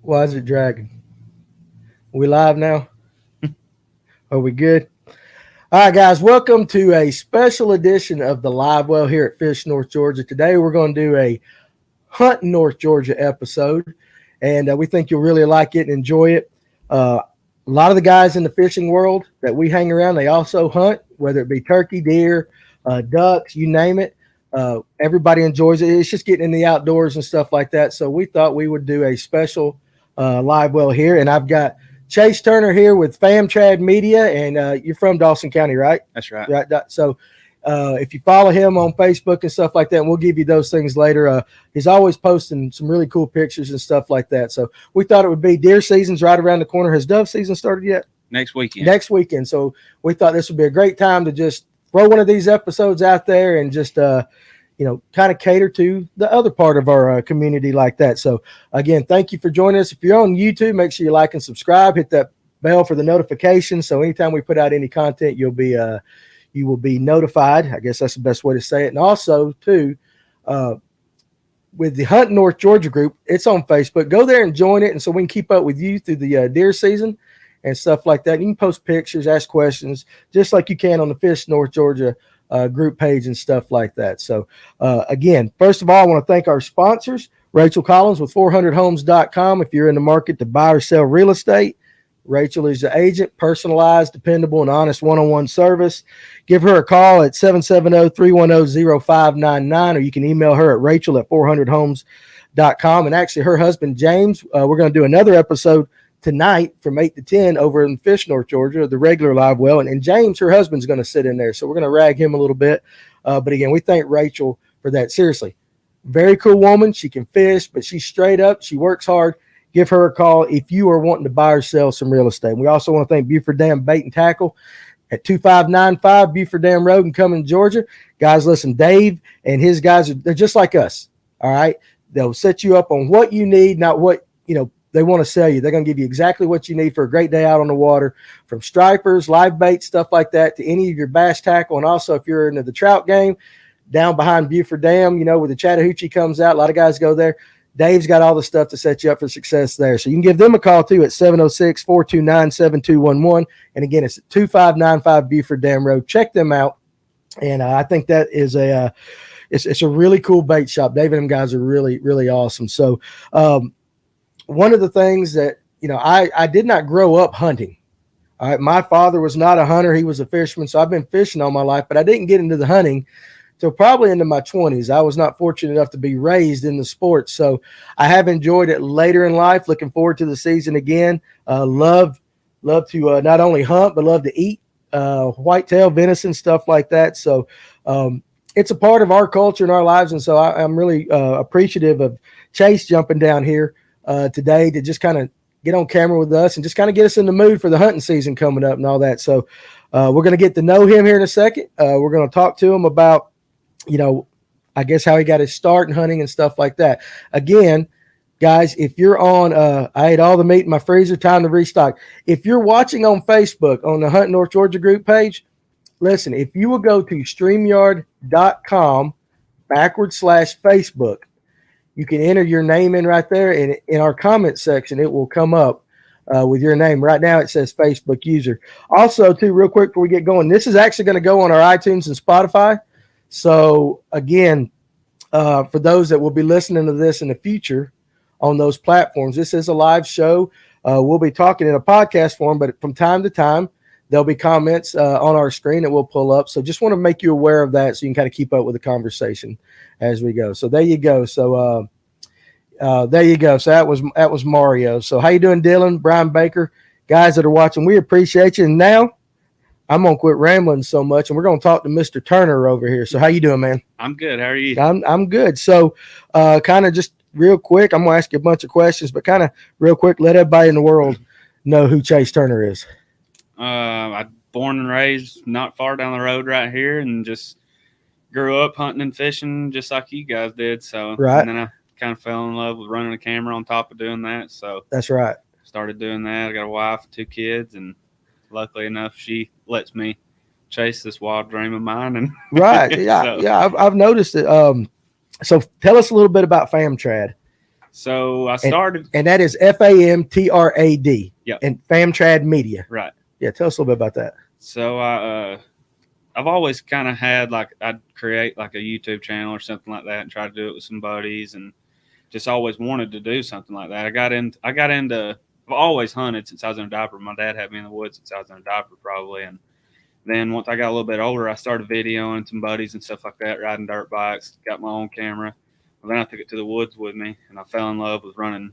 Why is it dragging? We live now? Are we good? All right, guys, welcome to a special edition of the Live Well here at Fish North Georgia. Today we're going to do a Hunt North Georgia episode, and we think you'll really like it and enjoy it. A lot of the guys in the fishing world that we hang around, they also hunt, whether it be turkey, deer, ducks, you name it. Everybody enjoys it. It's just getting in the outdoors and stuff like that. So we thought we would do a special live well here, and I've got Chase Turner here with FamTrad Media, and you're from Dawson County, right? That's right. Right. So if you follow him on Facebook and stuff like that, and we'll give you those things later. He's always posting some really cool pictures and stuff like that. So we thought it would be deer season's right around the corner. Has dove season started yet? Next weekend. Next weekend. So we thought this would be a great time to just throw one of these episodes out there and just kind of cater to the other part of our community like that. So again, thank you for joining us. If you're on YouTube, make sure you like and subscribe, hit that bell for the notifications. So anytime we put out any content, you will be notified. I guess that's the best way to say it. And also too, with the Hunt North Georgia group, it's on Facebook. Go there and join it. And so we can keep up with you through the deer season and stuff like that. You can post pictures, ask questions, just like you can on the Fish North Georgia group page and stuff like that. So again, first of all, I want to thank our sponsors, Rachel Collins with 400homes.com. If you're in the market to buy or sell real estate, Rachel is the agent, personalized, dependable, and honest one-on-one service. Give her a call at 770-310-0599, or you can email her at rachel@400homes.com. And actually, her husband, James, we're going to do another episode tonight from 8 to 10 over in Fish North Georgia, the regular live well. And James, her husband's going to sit in there. So we're going to rag him a little bit. But again, we thank Rachel for that. Seriously, very cool woman. She can fish, but she's straight up. She works hard. Give her a call if you are wanting to buy or sell some real estate. And we also want to thank Buford Dam Bait and Tackle at 2595 Buford Dam Road in Cumming, Georgia. Guys, listen, Dave and his guys, they're just like us. All right. They'll set you up on what you need, not what, they want to sell you. They're going to give you exactly what you need for a great day out on the water, from stripers, live bait, stuff like that, to any of your bass tackle. And also, if you're into the trout game, down behind Buford Dam, where the Chattahoochee comes out, a lot of guys go there. Dave's got all the stuff to set you up for success there. So you can give them a call too at 706-429-7211. And again, it's at 2595 Buford Dam Road. Check them out. And I think that is it's a really cool bait shop. Dave and them guys are really, really awesome. So, one of the things that, I did not grow up hunting. All right. My father was not a hunter. He was a fisherman. So I've been fishing all my life, but I didn't get into the hunting till probably into my 20s. I was not fortunate enough to be raised in the sport. So I have enjoyed it later in life. Looking forward to the season again. Love to not only hunt, but love to eat whitetail, venison, stuff like that. So it's a part of our culture and our lives. And so I'm really appreciative of Chase jumping down here today to just kind of get on camera with us and just kind of get us in the mood for the hunting season coming up and all that. So we're going to get to know him here in a second. We're going to talk to him about, I guess how he got his start in hunting and stuff like that. Again, guys, if you're on, I ate all the meat in my freezer, time to restock. If you're watching on Facebook on the Hunt North Georgia group page, listen, if you will go to StreamYard.com/Facebook, you can enter your name in right there, and in our comment section, it will come up with your name. Right now, it says Facebook user. Also, too, real quick before we get going, this is actually going to go on our iTunes and Spotify. So, again, for those that will be listening to this in the future on those platforms, this is a live show. We'll be talking in a podcast form, but from time to time, there'll be comments on our screen that we'll pull up. So just want to make you aware of that so you can kind of keep up with the conversation as we go. So there you go. So there you go. So that was Mario. So how you doing, Dylan, Brian Baker, guys that are watching? We appreciate you. And now I'm gonna quit rambling so much, and we're gonna talk to Mr. Turner over here. So how you doing, man? I'm good. How are you? I'm good. So kind of just real quick, I'm gonna ask you a bunch of questions, but kind of real quick, let everybody in the world know who Chase Turner is. I born and raised not far down the road right here, and just grew up hunting and fishing just like you guys did. So right. And then I kind of fell in love with running a camera on top of doing that. So that's right. Started doing that. I got a wife, 2 kids, and luckily enough, she lets me chase this wild dream of mine. And right. Yeah. So. Yeah. I've noticed it. So tell us a little bit about FamTrad. So I started, and that is FAMTRAD. Yep. And Famtrad Media. Right. Yeah, tell us a little bit about that. So I've always kind of had like I'd create like a YouTube channel or something like that and try to do it with some buddies, and just always wanted to do something like that. I got into. I've always hunted since I was in a diaper. My dad had me in the woods since I was in a diaper, probably, and then once I got a little bit older, I started videoing some buddies and stuff like that, riding dirt bikes, got my own camera. Well, then I took it to the woods with me, and I fell in love with running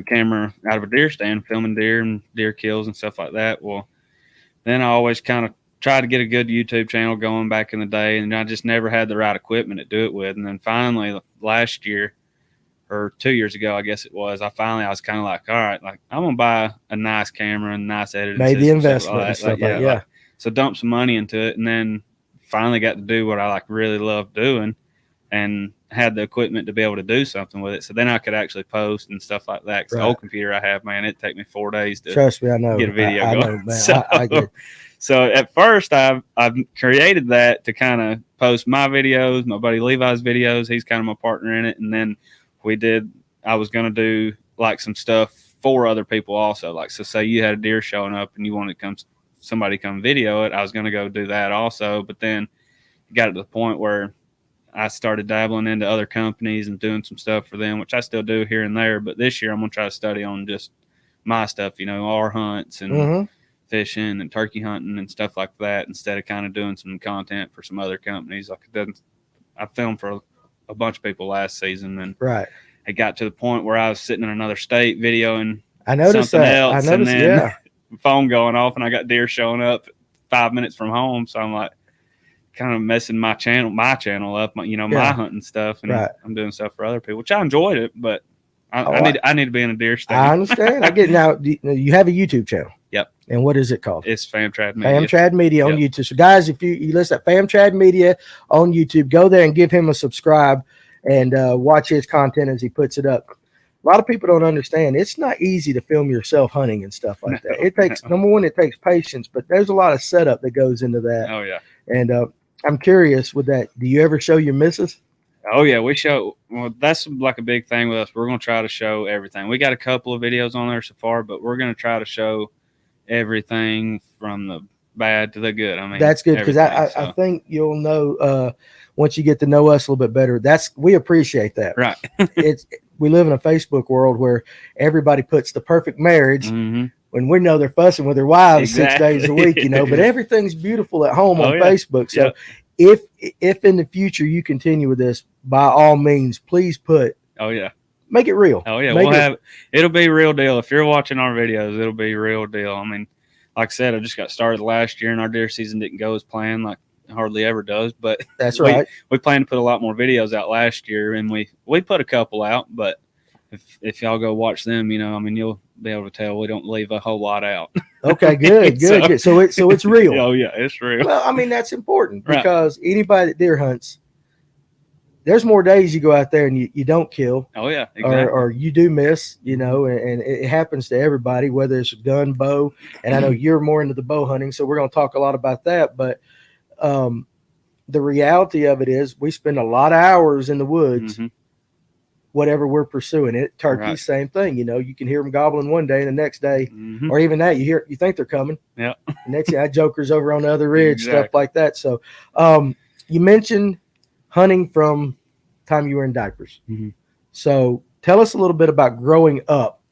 camera out of a deer stand, filming deer and deer kills and stuff like that. Well, then I always kind of tried to get a good YouTube channel going back in the day, and I just never had the right equipment to do it with. And then finally last year, or 2 years ago, I guess it was, I was kind of like, all right, like I'm going to buy a nice camera and nice editing Made the system, investment and stuff like that. Yeah. So dumped some money into it, and then finally got to do what I like really love doing, and had the equipment to be able to do something with it. So then I could actually post and stuff like that. Because the old computer I have, man, it'd take me 4 days to trust me, I know, get a video I going. Know, man. I get it. So at first I've created that to kind of post my videos, my buddy Levi's videos. He's kind of my partner in it. And then I was going to do like some stuff for other people also. Like, so say you had a deer showing up and you wanted somebody come video it. I was going to go do that also. But then it got to the point where I started dabbling into other companies and doing some stuff for them, which I still do here and there. But this year I'm going to try to study on just my stuff, our hunts and fishing and turkey hunting and stuff like that, instead of kind of doing some content for some other companies. Like I filmed for a bunch of people last season, and it got to the point where I was sitting in another state videoing something else, and then phone going off, and I got deer showing up 5 minutes from home. So I'm like, kind of messing my channel up, my hunting stuff, and I'm doing stuff for other people, which I enjoyed it, but I need to be in a deer stand. I understand. I get now. You have a YouTube channel. Yep. And what is it called? It's Famtrad Media. Famtrad Media on YouTube. So guys, if you listen to Famtrad Media on YouTube, go there and give him a subscribe and watch his content as he puts it up. A lot of people don't understand. It's not easy to film yourself hunting and stuff like that. It takes number one, it takes patience, but there's a lot of setup that goes into that. Oh yeah. And I'm curious with that. Do you ever show your missus? Oh yeah, we show. Well, that's like a big thing with us. We're going to try to show everything. We got a couple of videos on there so far, but we're going to try to show everything from the bad to the good. I mean, that's good, because I think you'll know once you get to know us a little bit better. We appreciate that. Right. We live in a Facebook world where everybody puts the perfect marriage. When we know they're fussing with their wives 6 days a week, but everything's beautiful at home on Facebook. So if in the future you continue with this, by all means, please make it real. Oh yeah, it'll be real deal. If you're watching our videos, it'll be real deal. I mean, like I said, I just got started last year, and our deer season didn't go as planned, like it hardly ever does. But that's right. We plan to put a lot more videos out last year, and we put a couple out, but if y'all go watch them, you'll be able to tell we don't leave a whole lot out. Okay, good. So it's real. Oh yeah, it's real. Well, I mean, that's important because anybody that deer hunts, there's more days you go out there and you don't kill. Oh yeah, exactly. Or you do miss, and it happens to everybody, whether it's gun, bow, and I know you're more into the bow hunting, so we're going to talk a lot about that. But the reality of it is, we spend a lot of hours in the woods. Whatever we're pursuing. Turkey, same thing. You can hear them gobbling one day, and the next day, or even that, you think they're coming. Yeah. The next day, that joker's over on the other ridge, stuff like that. So, you mentioned hunting from time you were in diapers. So, tell us a little bit about growing up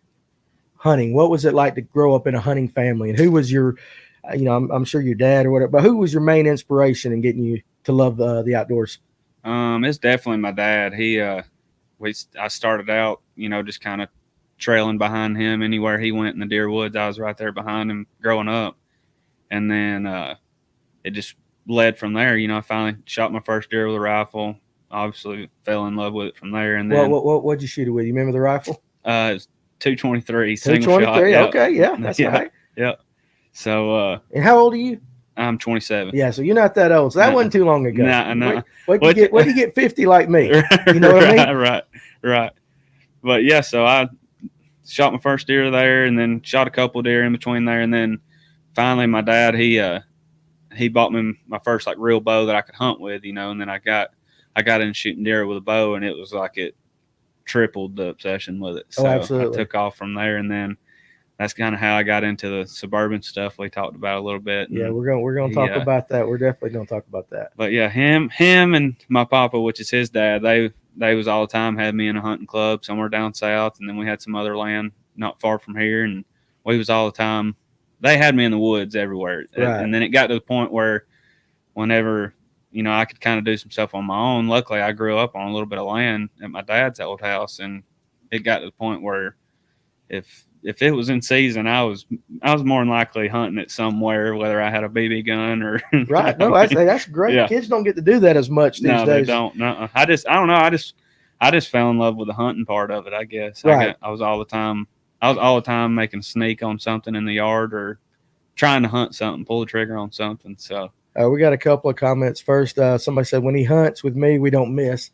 hunting. What was it like to grow up in a hunting family, and who was your, I'm sure your dad or whatever, but who was your main inspiration in getting you to love the outdoors? It's definitely my dad. I started out, just kind of trailing behind him anywhere he went in the deer woods. I was right there behind him growing up. And then it just led from there. I finally shot my first deer with a rifle. Obviously fell in love with it from there. And then what'd you shoot it with? You remember the rifle? It was 223 single shot. Okay, yeah, that's right. Yeah. So and how old are you? I'm 27. Yeah, so you're not that old. So that wasn't too long ago. No. Wait till you get 50 like me. You know what I mean? Right. But yeah, so I shot my first deer there, and then shot a couple of deer in between there, and then finally my dad he bought me my first like real bow that I could hunt with, and then I got into shooting deer with a bow, and it was like it tripled the obsession with it. Oh, So absolutely. I took off from there, and then that's kind of how I got into the Suburban stuff we talked about a little bit. Yeah, And we're gonna talk about that. We're definitely gonna talk about that. but yeah, him and my papa, which is his dad, they was all the time had me in a hunting club somewhere down south, and then we had some other land not far from here, and we was all the time. They had me in the woods everywhere, Right. and then it got to the point where whenever I could kind of do some stuff on my own. Luckily, I grew up on a little bit of land at my dad's old house, and it got to the point where if it was in season, I was more than likely hunting it somewhere, whether I had a BB gun or right. No, that's great. Yeah. Kids don't get to do that as much these No, days. they don't. No, I don't know. I just fell in love with the hunting part of it, I guess. Right. I was all the time making a sneak on something in the yard or trying to hunt something, pull the trigger on something. So we got a couple of comments. First, somebody said, when he hunts with me, we don't miss.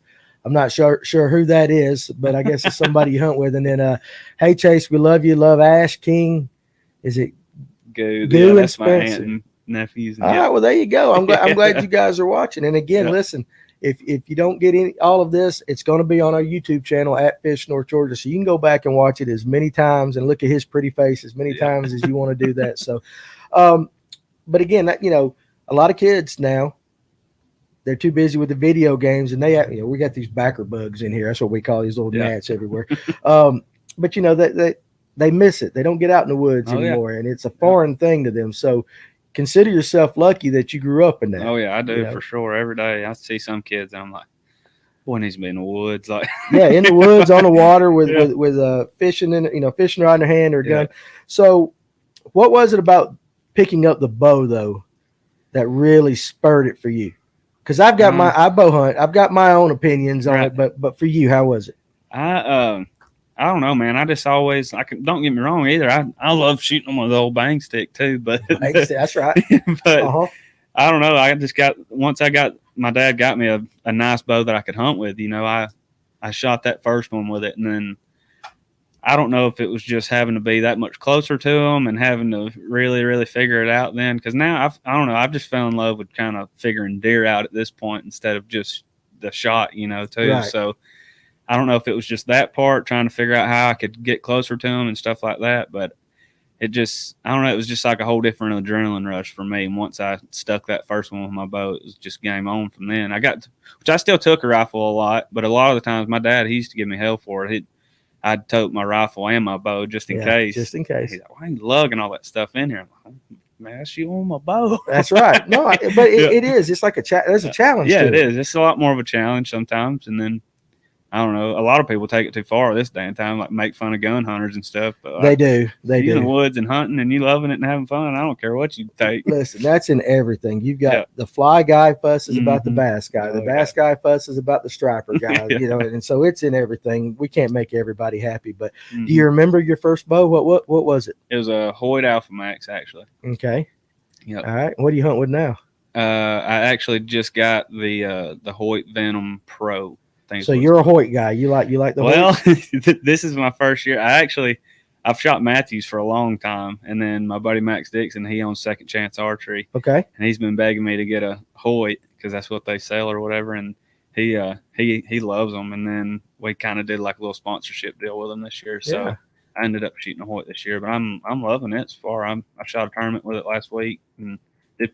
I'm not sure who that is, but I guess it's somebody you hunt with. And then, hey, Chase, we love you. Love Ash King. Is it Goo and that's Spencer? my aunt and nephews. All right, well, there you go. I'm glad you guys are watching. And again, listen, if you don't get all of this, it's going to be on our YouTube channel at Fish North Georgia. So you can go back and watch it as many times and look at his pretty face as many times as you want to do that. So, but again, that, a lot of kids now, they're too busy with the video games, and we got these backer bugs in here. That's what we call these little gnats everywhere. But they miss it. They don't get out in the woods anymore, and it's a foreign thing to them. So consider yourself lucky that you grew up in that. Oh yeah, I do for sure. Every day I see some kids, and I'm like, boy needs to be in the woods, like in the woods, on the water with fishing fishing rod in their hand or a gun. So, what was it about picking up the bow though that really spurred it for you? Because I've got I bow hunt. I've got my own opinions on it, but for you, how was it? I don't know, man. I just always don't get me wrong either. I love shooting them with the old bang stick too, but that's right. But I don't know. I just my dad got me a nice bow that I could hunt with. I shot that first one with it, and then I don't know if it was just having to be that much closer to them and having to really, really figure it out then. Because now I don't know. I've just fell in love with kind of figuring deer out at this point instead of just the shot, too. Right. So I don't know if it was just that part, trying to figure out how I could get closer to them and stuff like that. But I don't know. It was just like a whole different adrenaline rush for me. And once I stuck that first one with my bow, it was just game on from then. Which I still took a rifle a lot, but a lot of the times my dad, he used to give me hell for it. I'd tote my rifle and my bow just in case. Just in case. He's like, why are you lugging all that stuff in here? I'm like, man, that's you on my bow. That's right. No, but it is. It's like there's a challenge. Yeah, to it is. It's a lot more of a challenge sometimes. And then, I don't know, a lot of people take it too far this day and time, like make fun of gun hunters and stuff. But they do. You in the woods and hunting and you loving it and having fun. I don't care what you take. Listen, that's in everything. You've got the fly guy fusses about the bass guy. The bass guy fusses about the striper guy. And so it's in everything. We can't make everybody happy. But do you remember your first bow? What was it? It was a Hoyt Alpha Max, actually. Okay. Yep. All right. What do you hunt with now? I actually just got the Hoyt Venom Pro. So you're a Hoyt guy. You like the Hoyt? This is my first year. I've shot Matthews for a long time, and then my buddy Max Dixon, he owns Second Chance Archery. Okay. And he's been begging me to get a Hoyt because that's what they sell or whatever, and he loves them. And then we kind of did like a little sponsorship deal with him this year. So I ended up shooting a Hoyt this year, but I'm loving it so far. I shot a tournament with it last week and did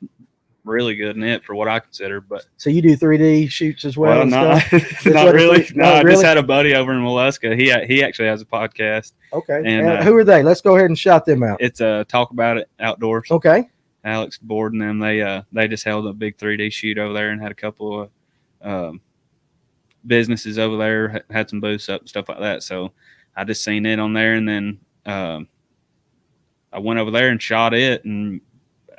really good in it for what I consider. But so you do 3D shoots as well? Not really. I just had a buddy over in Mollusca. He actually has a podcast. Okay. And who are they? Let's go ahead and shout them out. It's Talk About It Outdoors. Okay. Alex Board and them. They just held a big 3D shoot over there and had a couple of businesses over there, had some booths up and stuff like that. So I just seen it on there, and then I went over there and shot it, and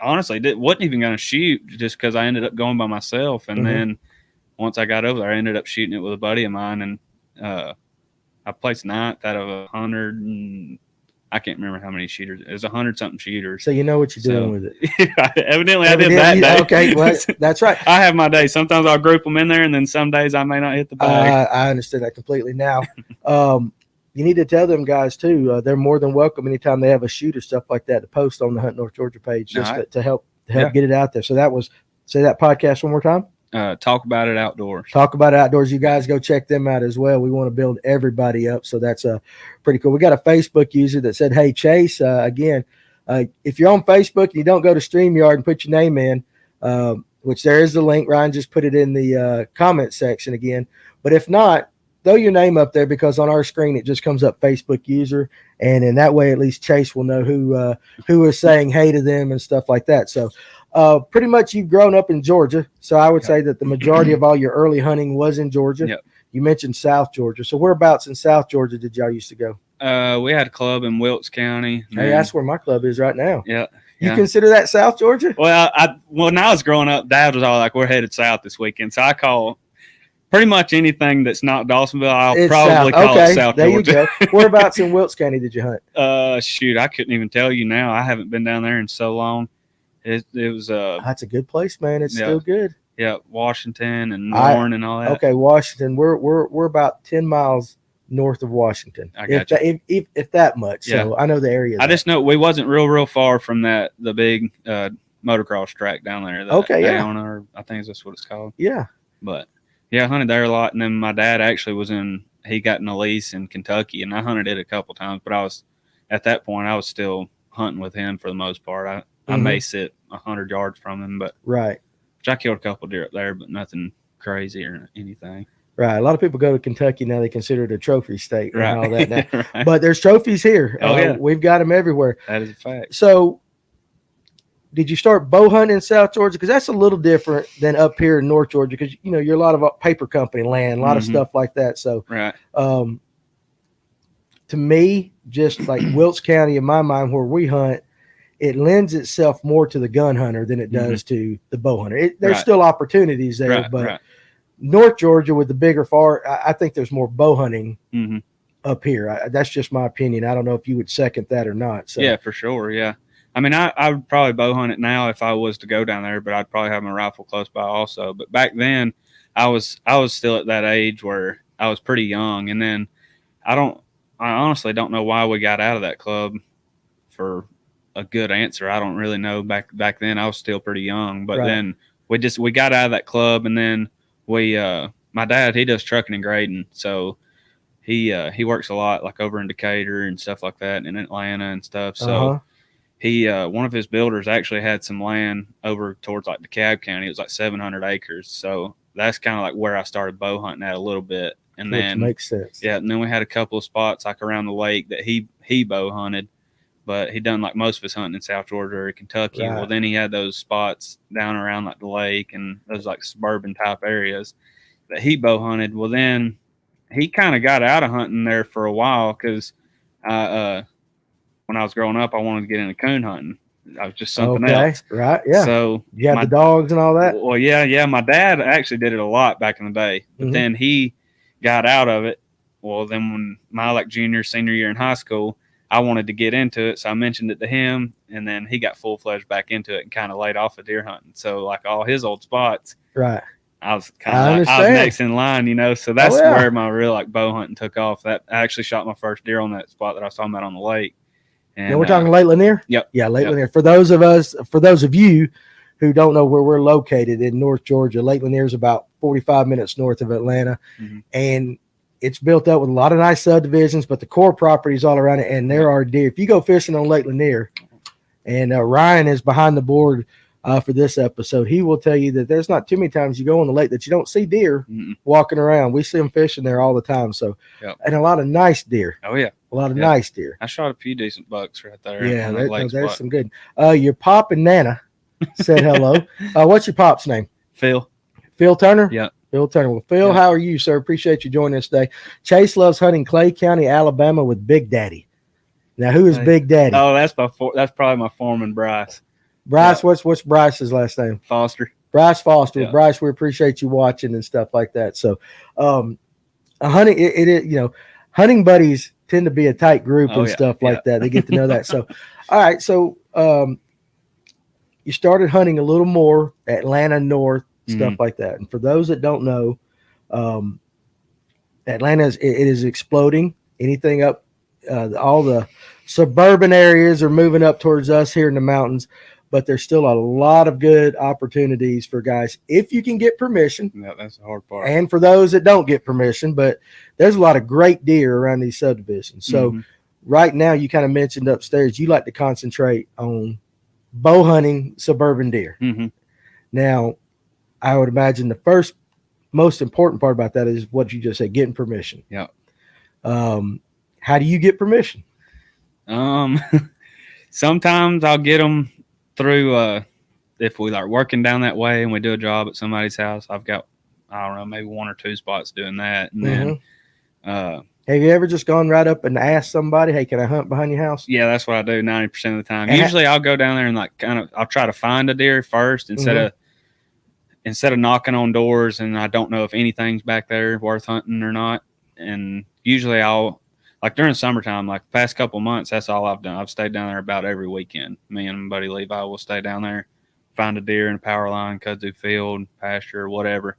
honestly wasn't even going to shoot just because I ended up going by myself. And then once I got over there, I ended up shooting it with a buddy of mine, and I placed 9th out of 100, and I can't remember how many shooters. It was 100-something shooters. So you know what you're doing with it. Evidently I did that day. Okay, well, that's right. I have my days. Sometimes I'll group them in there, and then some days I may not hit the bag. I understand that completely. Now, you need to tell them guys too. They're more than welcome anytime they have a shoot or stuff like that to post on the Hunt North Georgia page, just to help get it out there. So say that podcast one more time. Talk About It Outdoors. Talk About It Outdoors. You guys go check them out as well. We want to build everybody up, so that's pretty cool. We got a Facebook user that said, "Hey Chase, again, if you're on Facebook and you don't go to StreamYard and put your name in, which there is the link. Ryan just put it in the comment section again. But if not, throw your name up there because on our screen it just comes up Facebook user, and in that way at least Chase will know who is saying hey to them and stuff like that. So." Pretty much you've grown up in Georgia. So I would say that the majority of all your early hunting was in Georgia. Yep. You mentioned South Georgia. So whereabouts in South Georgia did y'all used to go? We had a club in Wilkes County. Hey, that's where my club is right now. Yeah. You consider that South Georgia? Well, when I was growing up, Dad was all like, we're headed south this weekend. So I call pretty much anything that's not Dawsonville, I'll probably call it South there Georgia. You go. Whereabouts in Wilkes County did you hunt? Shoot, I couldn't even tell you now. I haven't been down there in so long. It was that's a good place, man. It's still good. Yeah, Washington and Warren and all that. Okay, Washington. We're about 10 miles north of Washington. I got you. If that much. Yeah. So I know the area. I just know we wasn't real far from the big motocross track down there. Daytona, or I think that's what it's called. Yeah. But yeah, I hunted there a lot, and then my dad actually he got in a lease in Kentucky, and I hunted it a couple times. But at that point I was still hunting with him for the most part. I may sit 100 yards from him, but right. Which I killed a couple deer up there, but nothing crazy or anything. Right. A lot of people go to Kentucky now. They consider it a trophy state and all that now. Right. But there's trophies here. Oh, yeah. We've got them everywhere. That is a fact. So did you start bow hunting in South Georgia? Because that's a little different than up here in North Georgia because, you're a lot of paper company land, a lot of stuff like that. So right. To me, just like Wilkes County in my mind where we hunt, it lends itself more to the gun hunter than it does to the bow hunter. There's still opportunities there, but North Georgia with the bigger I think there's more bow hunting up here. That's just my opinion. I don't know if you would second that or not. So. Yeah, for sure. Yeah. I mean, I would probably bow hunt it now if I was to go down there, but I'd probably have my rifle close by also. But back then I was still at that age where I was pretty young. And then I honestly don't know why we got out of that club for a good answer. I don't really know. Back then I was still pretty young, but then we got out of that club, and then my dad, he does trucking and grading, so he works a lot like over in Decatur and stuff like that, and in Atlanta and stuff. So he one of his builders actually had some land over towards like DeKalb County. It was like 700 acres. So that's kind of like where I started bow hunting at a little bit. And then makes sense. Yeah, and then we had a couple of spots like around the lake that he bow hunted. But he done like most of his hunting in South Georgia or Kentucky. Right. Well, then he had those spots down around like the lake and those like suburban type areas that he bow hunted. Well, then he kind of got out of hunting there for a while because when I was growing up, I wanted to get into coon hunting. I was just something else. Right. Yeah. So you had the dogs and all that? Well, yeah. My dad actually did it a lot back in the day, but then he got out of it. Well, then when my like senior year in high school, I wanted to get into it, so I mentioned it to him, and then he got full-fledged back into it and kind of laid off of deer hunting. So, like all his old spots, right? I was kind of I was next in line, So that's where my real like bow hunting took off. That I actually shot my first deer on that spot that I was talking about on the lake. And we're talking Lake Lanier. Yep. Yeah, Lake Lanier. For those of you who don't know where we're located in North Georgia, Lake Lanier is about 45 minutes north of Atlanta, and it's built up with a lot of nice subdivisions, but the core property is all around it, and there are deer. If you go fishing on Lake Lanier, and Ryan is behind the board for this episode, he will tell you that there's not too many times you go on the lake that you don't see deer walking around. We see them fishing there all the time. So, and a lot of nice deer. Oh yeah, a lot of nice deer. I shot a few decent bucks right there. Yeah, there's some good. Your pop and Nana said hello. What's your pop's name? Phil Turner. Yeah. Phil Turner. Well, Phil, how are you, sir? Appreciate you joining us today. Chase loves hunting Clay County, Alabama with Big Daddy. Now, who is Big Daddy? Oh, that's probably my foreman, Bryce. Bryce, what's Bryce's last name? Foster. Bryce Foster. Yeah. Bryce, we appreciate you watching and stuff like that. So, hunting, hunting buddies tend to be a tight group and stuff like that. They get to know that. So, all right. So, you started hunting a little more Atlanta North. Stuff like that. And for those that don't know, Atlanta is exploding. Anything up, all the suburban areas are moving up towards us here in the mountains. but there's still a lot of good opportunities for guys if you can get permission. Yeah, that's the hard part. And for those that don't get permission, but there's a lot of great deer around these subdivisions. So right now, you kind of mentioned upstairs, you like to concentrate on bow hunting suburban deer. Now, I would imagine the first most important part about that is what you just said, getting permission. Yeah. How do you get permission? Sometimes I'll get them through if we like working down that way and we do a job at somebody's house. I've got, I don't know, maybe 1 or 2 spots doing that. And then have you ever just gone right up and asked somebody, hey, can I hunt behind your house? Yeah, that's what I do 90% of the time. And usually I'll go down there and like kind of I'll try to find a deer first instead of knocking on doors and I don't know if anything's back there worth hunting or not. And usually I'll, like during summertime, like the past couple months, that's all I've done. I've stayed down there about every weekend. Me and my buddy Levi will stay down there, find a deer in a power line, kudzu field, pasture, or whatever.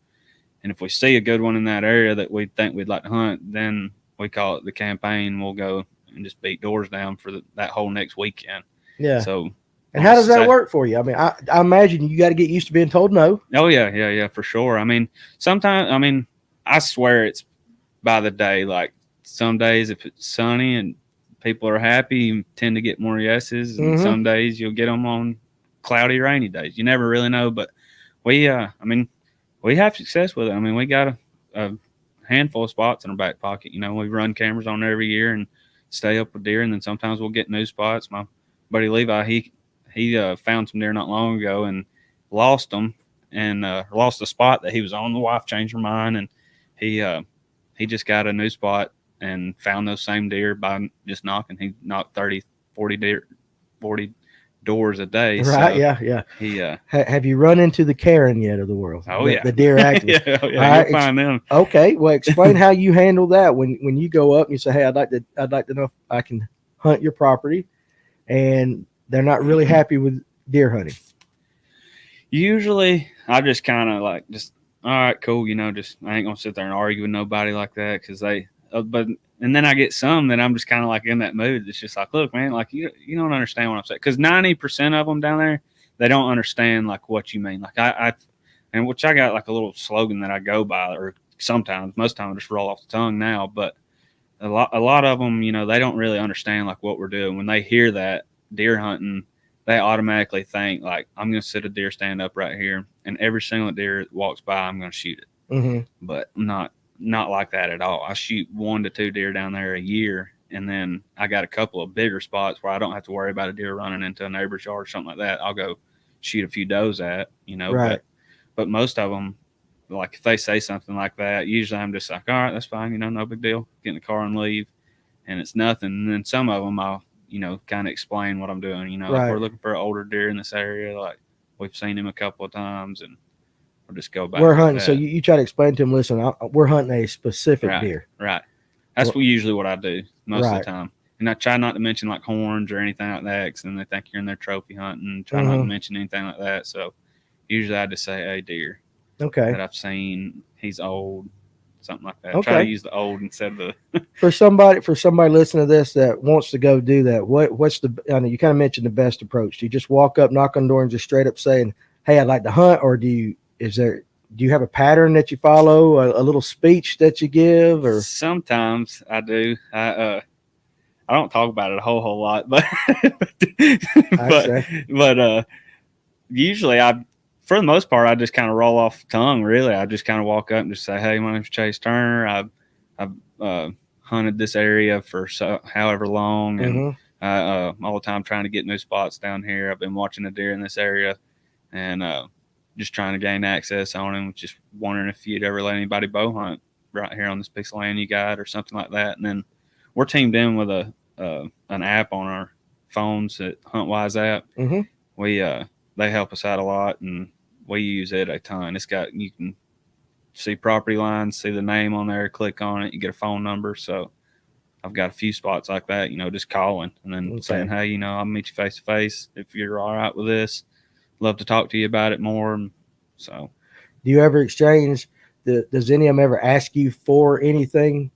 And if we see a good one in that area that we think we'd like to hunt, then we call it the campaign. We'll go and just beat doors down for that whole next weekend. Yeah. So, and how does that work for you? I mean, I imagine you got to get used to being told no. Oh yeah, for sure. I mean, sometimes, I swear it's by the day. Like some days, if it's sunny and people are happy, you tend to get more yeses. And some days you'll get them on cloudy, rainy days. You never really know. But we have success with it. I mean, we got a handful of spots in our back pocket. You know, we run cameras on there every year and stay up with deer, and then sometimes we'll get new spots. My buddy Levi, he found some deer not long ago and lost them, and lost the spot that he was on. The wife changed her mind, and he just got a new spot and found those same deer by just knocking. He knocked 30, 40 doors a day. Right, so yeah. He have you run into the Karen yet of the world? Oh, the deer activists. yeah, right, you'll find them. Okay, well, explain how you handle that when you go up and you say, hey, I'd like to know if I can hunt your property, and they're not really happy with deer hunting. Usually I just kind of like, just, all right, cool. You know, just, I ain't gonna sit there and argue with nobody like that. Cause and then I get some that I'm just kind of like in that mood. It's just like, look, man, like you don't understand what I'm saying. Cause 90% of them down there, they don't understand like what you mean. Like and which I got like a little slogan that I go by, or sometimes, most time I just roll off the tongue now, but a lot of them, you know, they don't really understand like what we're doing. When they hear that deer hunting, they automatically think like, I'm going to sit a deer stand up right here, and every single deer that walks by, I'm going to shoot it. But not like that at all. I shoot 1 to 2 deer down there a year, and then I got a couple of bigger spots where I don't have to worry about a deer running into a neighbor's yard or something like that. I'll go shoot a few does at, you know. Right. But most of them, like if they say something like that, usually I'm just like, all right, that's fine, you know, no big deal. Get in the car and leave, and it's nothing. And then some of them I'll, you know, kind of explain what I'm doing. You know, right. Like we're looking for an older deer in this area. Like we've seen him a couple of times, and we'll just go back. We're hunting. So you try to explain to them, listen, we're hunting a specific deer. Right. That's usually what I do most of the time. And I try not to mention like horns or anything like that, because then they think you're in there trophy hunting. Try not to mention anything like that. So usually I just say, hey, deer. Okay. That I've seen, he's old, something like that. Okay. Try to use the old instead of the. For somebody listening to this that wants to go do that, what's the? I know you kind of mentioned the best approach. Do you just walk up, knock on the door, and just straight up saying, "Hey, I'd like to hunt," or do you have a pattern that you follow, a little speech that you give, or? Sometimes I do. I don't talk about it a whole lot, but usually for the most part, I just kind of roll off the tongue. Really, I just kind of walk up and just say, "Hey, my name's Chase Turner. I've hunted this area for however long, and all the time trying to get new spots down here. I've been watching a deer in this area, and just trying to gain access on him. Just wondering if you'd ever let anybody bow hunt right here on this piece of land you got, or something like that." And then we're teamed in with an app on our phones, at HuntWise app. They help us out a lot, and we use it a ton. You can see property lines, see the name on there, click on it, you get a phone number. So I've got a few spots like that, you know, just calling and then saying, hey, you know, I'll meet you face to face if you're all right with this. Love to talk to you about it more. So do you ever exchange does any of them ever ask you for anything?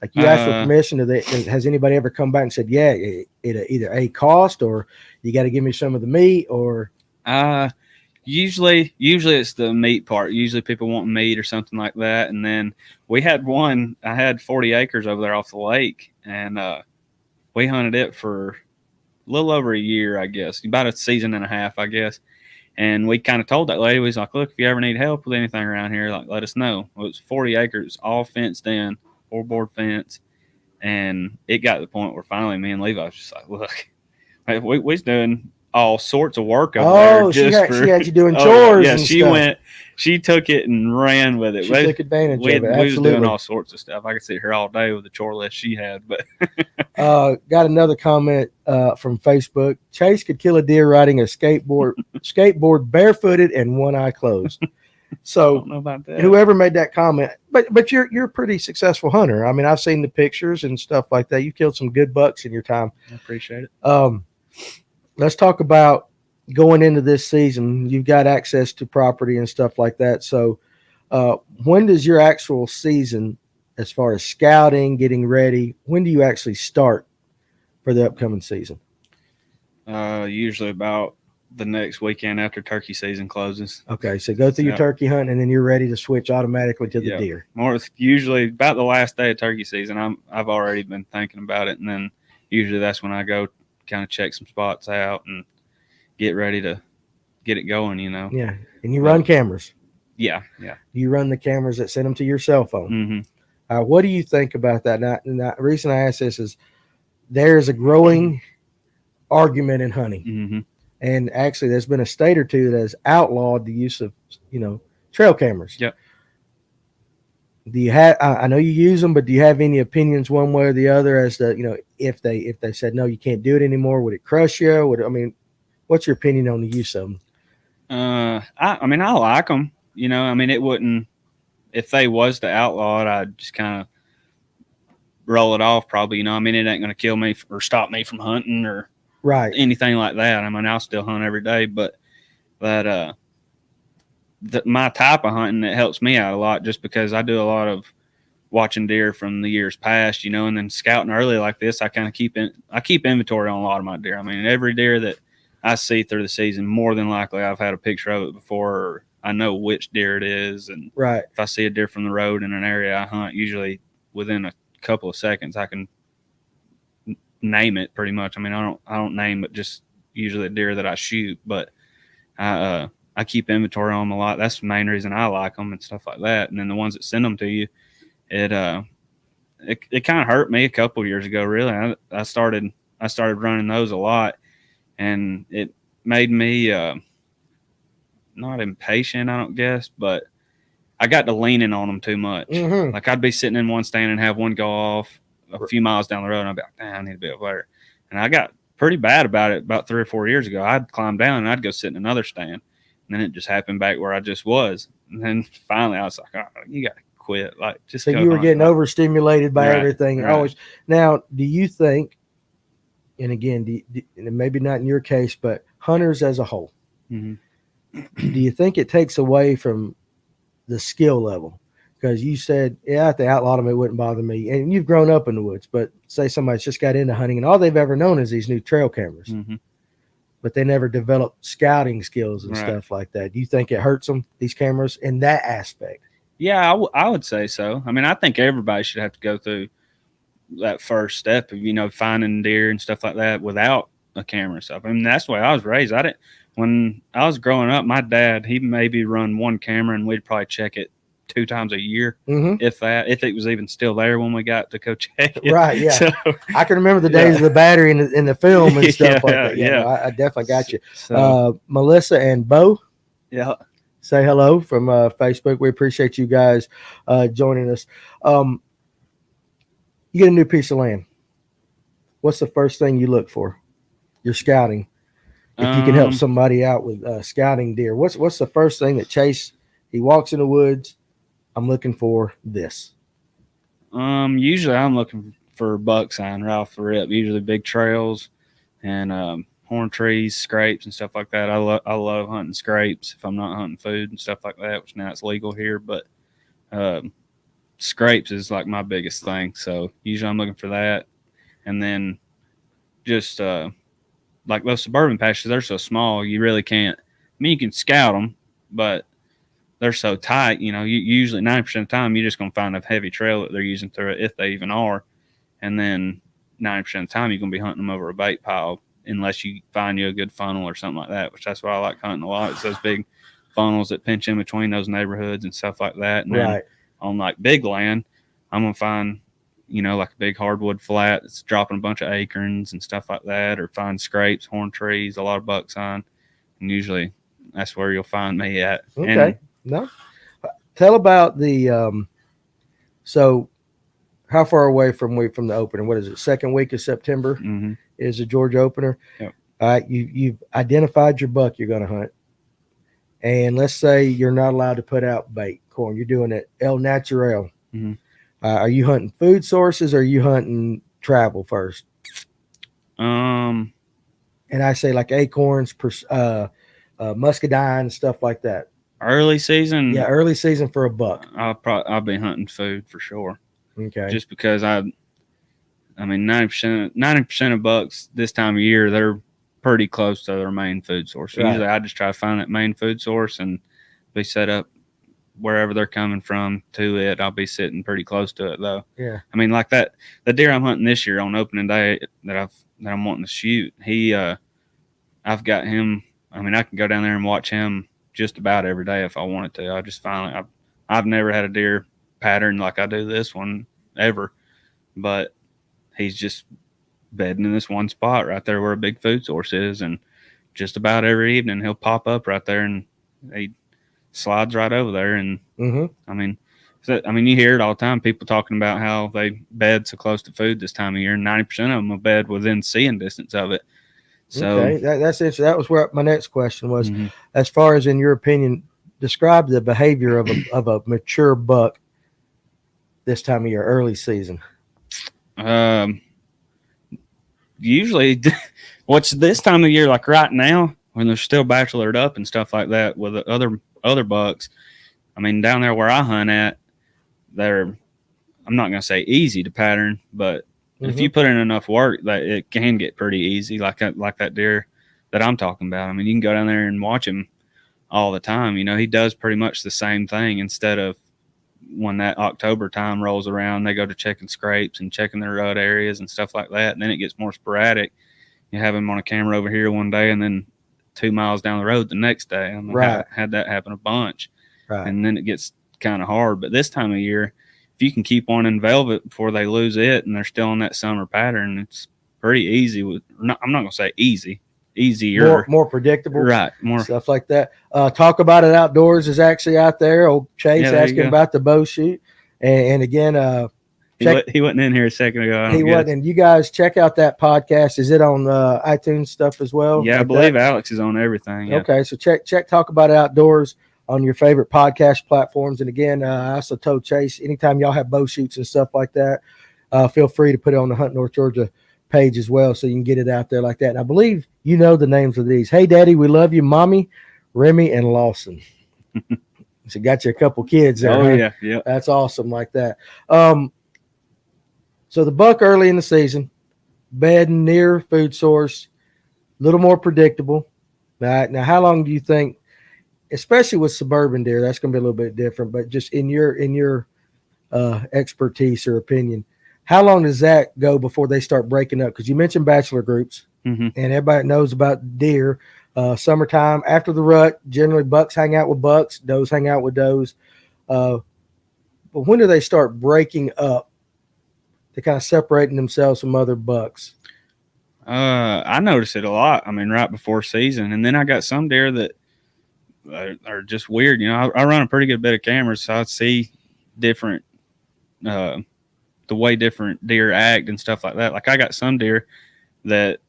Like you ask for permission, has anybody ever come back and said, yeah, it either a cost, or you got to give me some of the meat, or? Usually it's the meat part. Usually people want meat or something like that. And then we had one. I had 40 acres over there off the lake, and we hunted it for a little over a year, I guess, about a season and a half, I guess. And we kind of told that lady, we was like, look, if you ever need help with anything around here, like let us know. Well, it was 40 acres, all fenced in, 4-board fence. And it got to the point where finally me and Levi was just like, look, we was doing all sorts of work over there. She had you doing oh, chores yeah, and she stuff. she took it and ran with it. She took advantage of it. We was doing Absolutely. all sorts of stuff. I could sit here all day with the chore list she had, but Got another comment from Facebook. Chase could kill a deer riding a skateboard barefooted and one eye closed. I So don't know about that. whoever made that comment, but you're a pretty successful hunter. I mean, I've seen the pictures and stuff like that. You killed some good bucks in your time. I appreciate it. Let's talk about going into this season. You've got access to property and stuff like that. So when does your actual season, as far as scouting, getting ready, when do you actually start for the upcoming season? Usually about the next weekend after turkey season closes. Okay, so go through your turkey hunt, and then you're ready to switch automatically to the deer. More usually about the last day of turkey season. I've already been thinking about it, and then usually that's when I go kind of check some spots out and get ready to get it going. Yeah, and you run cameras. Yeah. You run the cameras that send them to your cell phone. Mm-hmm. What do you think about that? Now, the reason I ask this is there's a growing argument in hunting. Mm-hmm. And actually, there's been a state or two that has outlawed the use of, trail cameras. Yep. Do you have? I know you use them, but do you have any opinions one way or the other as to, if they said no, you can't do it anymore, would it crush you? What's your opinion on the use of them? I like them. It wouldn't. If they was to outlaw it, I'd just kind of roll it off. Probably, it ain't going to kill me or stop me from hunting or. Right. Anything like that. I'll still hunt every day, but my type of hunting, it helps me out a lot just because I do a lot of watching deer from the years past, and then scouting early like this, I kind of keep inventory on a lot of my deer. Every deer that I see through the season, more than likely I've had a picture of it before, or I know which deer it is. And right. If I see a deer from the road in an area I hunt, usually within a couple of seconds, I can name it pretty much. I don't name it, just usually a deer that I shoot, but I keep inventory on them a lot. That's the main reason I like them and stuff like that. And then the ones that send them to you, it kind of hurt me a couple of years ago. Really, I started running those a lot, and it made me not impatient, I don't guess, but I got to leaning on them too much. Mm-hmm. Like I'd be sitting in one stand and have one go off a few miles down the road, and I'd be like, damn, I need to be over there. And I got pretty bad about it about 3 or 4 years ago. I'd climb down and I'd go sit in another stand. And then it just happened back where I just was. And then finally I was like, oh, you got to quit. Like, just so you were getting overstimulated by everything. Right. Always. Now, do you think, and again, maybe not in your case, but hunters as a whole, mm-hmm. do you think it takes away from the skill level? Because you said, if they outlawed them, it wouldn't bother me. And you've grown up in the woods, but say somebody's just got into hunting and all they've ever known is these new trail cameras, mm-hmm. but they never developed scouting skills and stuff like that. Do you think it hurts them, these cameras, in that aspect? Yeah, I would say so. I think everybody should have to go through that first step of, finding deer and stuff like that without a camera and stuff. That's the way I was raised. When I was growing up, my dad, he maybe run one camera and we'd probably check it 2 times a year, mm-hmm. if it was even still there when we got to go check it. Right, yeah. So, I can remember the days of the battery in the film and stuff like that. Yeah, no, I definitely got you. So, Melissa and Bo, say hello from Facebook. We appreciate you guys joining us. You get a new piece of land. What's the first thing you look for? You're scouting. If you can help somebody out with scouting deer, what's the first thing that Chase, he walks in the woods, I'm looking for this? Usually I'm looking for buck sign right off the rip. Usually big trails and horn trees, scrapes and stuff like that. I love hunting scrapes if I'm not hunting food and stuff like that, which now it's legal here, but scrapes is like my biggest thing. So usually I'm looking for that. And then just like those suburban patches, they're so small, you really can't mean, you can scout them, but they're so tight. You usually 90% of the time you're just gonna find a heavy trail that they're using through it, if they even are, and then 90% of the time you're gonna be hunting them over a bait pile unless you find you a good funnel or something like that. Which that's why I like hunting a lot. It's those big funnels that pinch in between those neighborhoods and stuff like that. And then on like big land, I'm gonna find like a big hardwood flat that's dropping a bunch of acorns and stuff like that, or find scrapes, horn trees, a lot of buck sign, and usually that's where you'll find me at. Okay. No. Tell about the so how far away from the opener? What is it? Second week of September is the Georgia opener. Yep. All right, you've identified your buck you're going to hunt, and let's say you're not allowed to put out bait corn. You're doing it el natural. Are you hunting food sources, or are you hunting travel first? And I say like acorns, muscadine, stuff like that. Early season, yeah, early season for a buck. I'll be hunting food for sure. Okay, just because I mean 90% of bucks this time of year, they're pretty close to their main food source. Right. Usually, I just try to find that main food source and be set up wherever they're coming from to it. I'll be sitting pretty close to it though. Yeah, I mean, like the deer I'm hunting this year on opening day that I'm wanting to shoot. I've got him. I mean, I can go down there and watch him just about every day if I wanted to. I just finally, I've never had a deer pattern like I do this one ever, but he's just bedding in this one spot right there where a big food source is, and just about every evening he'll pop up right there and he slides right over there. And I mean, you hear it all the time, people talking about how they bed so close to food this time of year, and 90% of them will bed within seeing distance of it. So okay, that's interesting. That was where my next question was. As far as, in your opinion, describe the behavior of a mature buck this time of year, early season. Usually, what's this time of year, like right now, when they're still bachelored up and stuff like that with the other bucks. I mean, down there where I hunt at, I'm not going to say easy to pattern, but if you put in enough work, that it can get pretty easy, like that deer that I'm talking about. I mean, you can go down there and watch him all the time. He does pretty much the same thing. Instead of when that October time rolls around, they go to checking scrapes and checking their rut areas and stuff like that, and then it gets more sporadic. You have him on a camera over here one day, and then 2 miles down the road the next day. I mean, right. Had that happen a bunch. Right. And then it gets kind of hard. But this time of year, if you can keep one in velvet before they lose it and they're still in that summer pattern, it's pretty easy. I'm not going to say easier. More predictable. Right. More stuff like that. Talk About It Outdoors is actually out there. Old Chase asking about the bow shoot. And again, he wasn't in here a second ago. He wasn't. And you guys check out that podcast. Is it on iTunes stuff as well? Yeah, like I believe that? Alex is on everything. Yeah. Okay, so check Talk About It Outdoors on your favorite podcast platforms. And again, I also told Chase, anytime y'all have bow shoots and stuff like that, feel free to put it on the Hunt North Georgia page as well, so you can get it out there like that. And I believe you know the names of these. Hey, Daddy, we love you, Mommy, Remy, and Lawson. So got you a couple kids there. Oh, huh? Yeah. That's awesome like that. So the buck early in the season, bedding near food source, a little more predictable. Now, how long do you think, especially with suburban deer, that's going to be a little bit different, but just in your expertise or opinion, how long does that go before they start breaking up? Because you mentioned bachelor groups, and everybody knows about deer. Summertime, after the rut, generally bucks hang out with bucks, does hang out with does. But when do they start breaking up to kind of separating themselves from other bucks? I notice it a lot. I mean, right before season. And then I got some deer that are just weird. I run a pretty good bit of cameras, so I see different the way different deer act and stuff like that. Like I got some deer that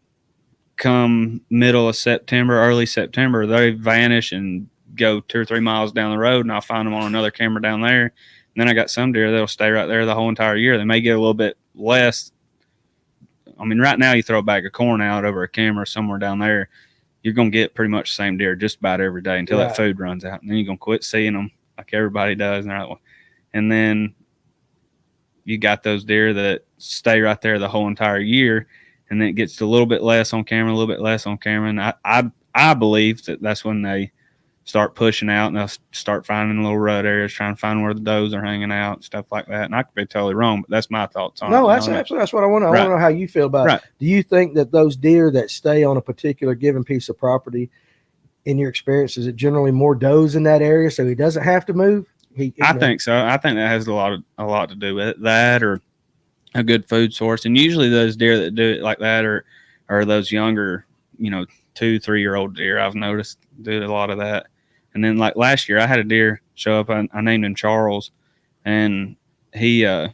come middle of September, early September, they vanish and go 2 or 3 miles down the road, and I'll find them on another camera down there. And then I got some deer that'll stay right there the whole entire year. They may get a little bit less. I mean, right now you throw a bag of corn out over a camera somewhere down there, you're going to get pretty much the same deer just about every day until that food runs out. And then you're going to quit seeing them like everybody does. And then you got those deer that stay right there the whole entire year, and then it gets a little bit less on camera, a little bit less on camera. And I believe that that's when they start pushing out, and they'll start finding little rut areas, trying to find where the does are hanging out and stuff like that. And I could be totally wrong, but that's my thoughts on it. No, that's absolutely, that's what I want to. I want to know how you feel about it. Do you think that those deer that stay on a particular given piece of property, in your experience, is it generally more does in that area, so he doesn't have to move? I think so. I think that has a lot to do with it. That, or a good food source, and usually those deer that do it like that are those younger, 2-3-year-old deer. I've noticed do a lot of that. And then like last year, I had a deer show up. I named him Charles, and he I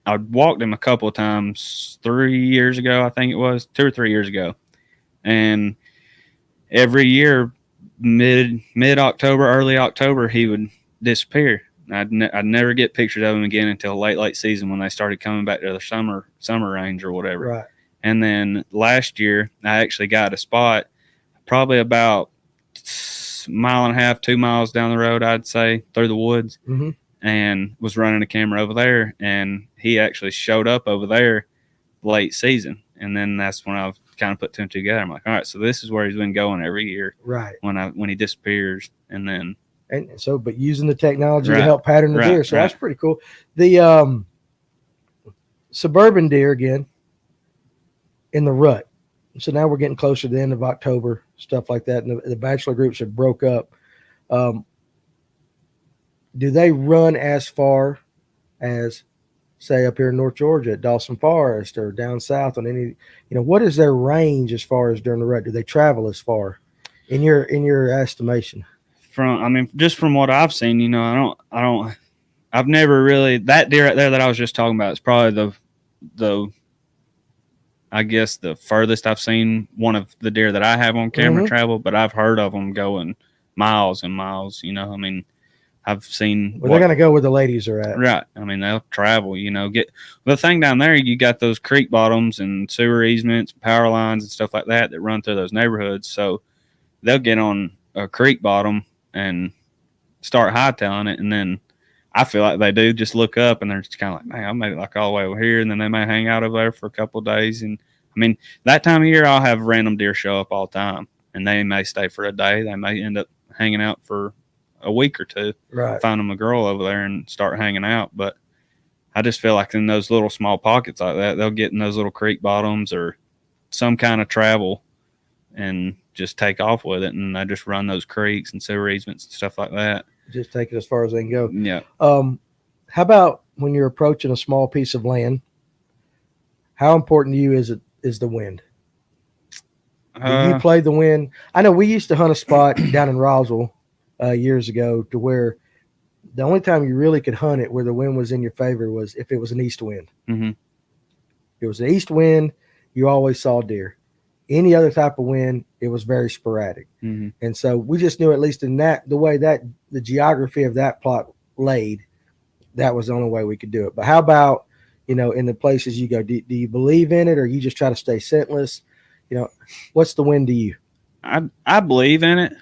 walked him a couple of times 3 years ago. I think it was 2 or 3 years ago, and every year mid October, early October, he would disappear. I'd never get pictures of him again until late season when they started coming back to their summer range or whatever. Right. And then last year, I actually got a spot probably about 1.5 miles, 2 miles down the road, I'd say, through the woods, and was running a camera over there. And he actually showed up over there late season. And then that's when I kind of put two and two together. I'm like, all right, so this is where he's been going every year. Right. When he disappears, and then. And so, but using the technology to help pattern the deer. So that's pretty cool. The suburban deer, again, in the rut. So now we're getting closer to the end of October, stuff like that. And the bachelor groups have broke up. Do they run as far as, say, up here in North Georgia at Dawson Forest or down south on any, what is their range as far as during the rut? Do they travel as far in your estimation? Just from what I've seen, I've never really, that deer right there that I was just talking about is probably the I guess the furthest I've seen one of the deer that I have on camera travel, but I've heard of them going miles and miles, I've seen. Well, they're going to go where the ladies are at. Right. They'll travel, get the thing down there. You got those creek bottoms and sewer easements, power lines and stuff like that run through those neighborhoods. So they'll get on a creek bottom and start hightailing it, and then I feel like they do just look up and they're just kind of like, man, I made it like all the way over here, and then they may hang out over there for a couple of days. And that time of year I'll have random deer show up all the time, and they may stay for a day. They may end up hanging out for a week or two. Right. Find them a girl over there and start hanging out. But I just feel like in those little small pockets like that, they'll get in those little creek bottoms or some kind of travel and just take off with it, and they just run those creeks and sewer easements and stuff like that. Just take it as far as they can go. Yeah. How about when you're approaching a small piece of land? How important to you is the wind? Do you play the wind? I know we used to hunt a spot down in Roswell years ago to where the only time you really could hunt it where the wind was in your favor was if it was an east wind. Mm-hmm. If it was an east wind, you always saw deer. Any other type of wind, it was very sporadic. Mm-hmm. And so we just knew, at least in that, the way that the geography of that plot laid, that was the only way we could do it. But how about, in the places you go, do you believe in it, or you just try to stay scentless? What's the wind to you? I believe in it,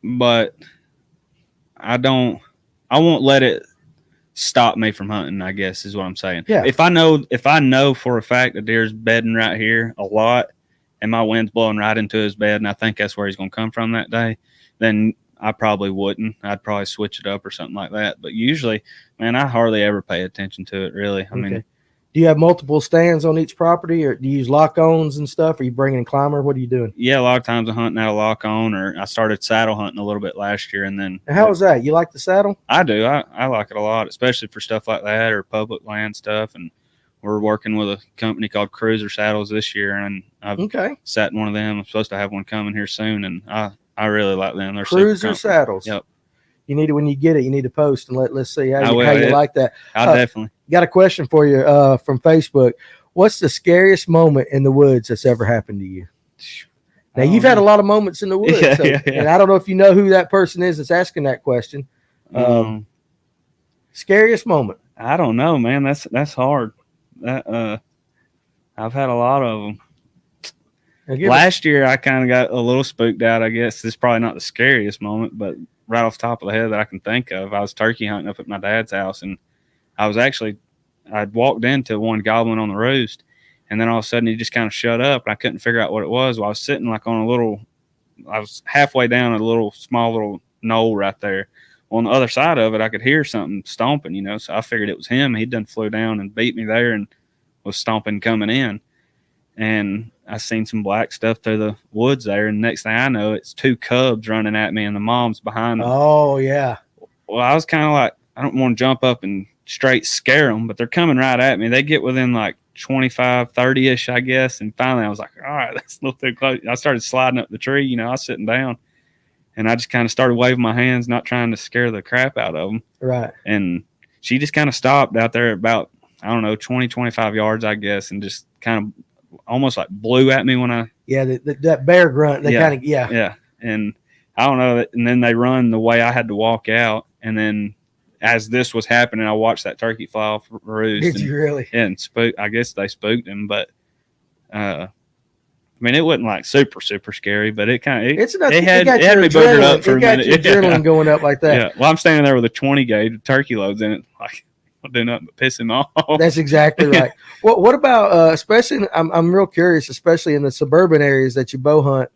but I won't let it stop me from hunting, I guess is what I'm saying. Yeah. If I know for a fact that deer's bedding right here a lot, and my wind's blowing right into his bed, and I think that's where he's going to come from that day, then I probably wouldn't. I'd probably switch it up or something like that. But usually, man, I hardly ever pay attention to it, really. Do you have multiple stands on each property, or do you use lock-ons and stuff? Are you bringing in climber? What are you doing? Yeah, a lot of times I'm hunting out of lock-on, or I started saddle hunting a little bit last year. And then. And how was that? You like the saddle? I do. I like it a lot, especially for stuff like that or public land stuff. And we're working with a company called Cruiser Saddles this year, and I've sat in one of them. I'm supposed to have one coming here soon, and I really like them. They're Cruiser Saddles. Yep. You need it when you get it. You need to post and let's see how you like that. I definitely got a question for you from Facebook. What's the scariest moment in the woods that's ever happened to you? Now you've had a lot of moments in the woods, and I don't know if you know who that person is that's asking that question. Scariest moment? I don't know, man. That's hard. I've had a lot of them. Last year, I kind of got a little spooked out, I guess. This is probably not the scariest moment, but right off the top of the head that I can think of, I was turkey hunting up at my dad's house, and I'd walked into one gobbling on the roost, and then all of a sudden he just kind of shut up, and I couldn't figure out what it was. Well, I was sitting like on a little I was halfway down a small little knoll right there. On the other side of it, I could hear something stomping, so I figured it was him. He done flew down and beat me there and was stomping coming in. And I seen some black stuff through the woods there. And next thing I know, it's two cubs running at me and the mom's behind them. Oh, yeah. Well, I was kind of like, I don't want to jump up and straight scare them, but they're coming right at me. They get within like 25, 30-ish, I guess. And finally I was like, all right, that's a little too close. I started sliding up the tree. I was sitting down. And I just kind of started waving my hands, not trying to scare the crap out of them. Right. And she just kind of stopped out there about, I don't know, 20, 25 yards, I guess, and just kind of almost like blew at me when I. Yeah, that bear grunt. They kind of, yeah. Yeah. And I don't know. And then they run the way I had to walk out. And then as this was happening, I watched that turkey fly off roost. Did you really? And I guess they spooked him, but I mean, it wasn't like super, super scary, but it kind of it had me boogered up for a minute. Your adrenaline going up like that. Yeah. Well, I'm standing there with a 20 gauge with turkey loads in it, like I'll do nothing but piss him off. That's exactly right. What about especially? I'm real curious, especially in the suburban areas that you bow hunt,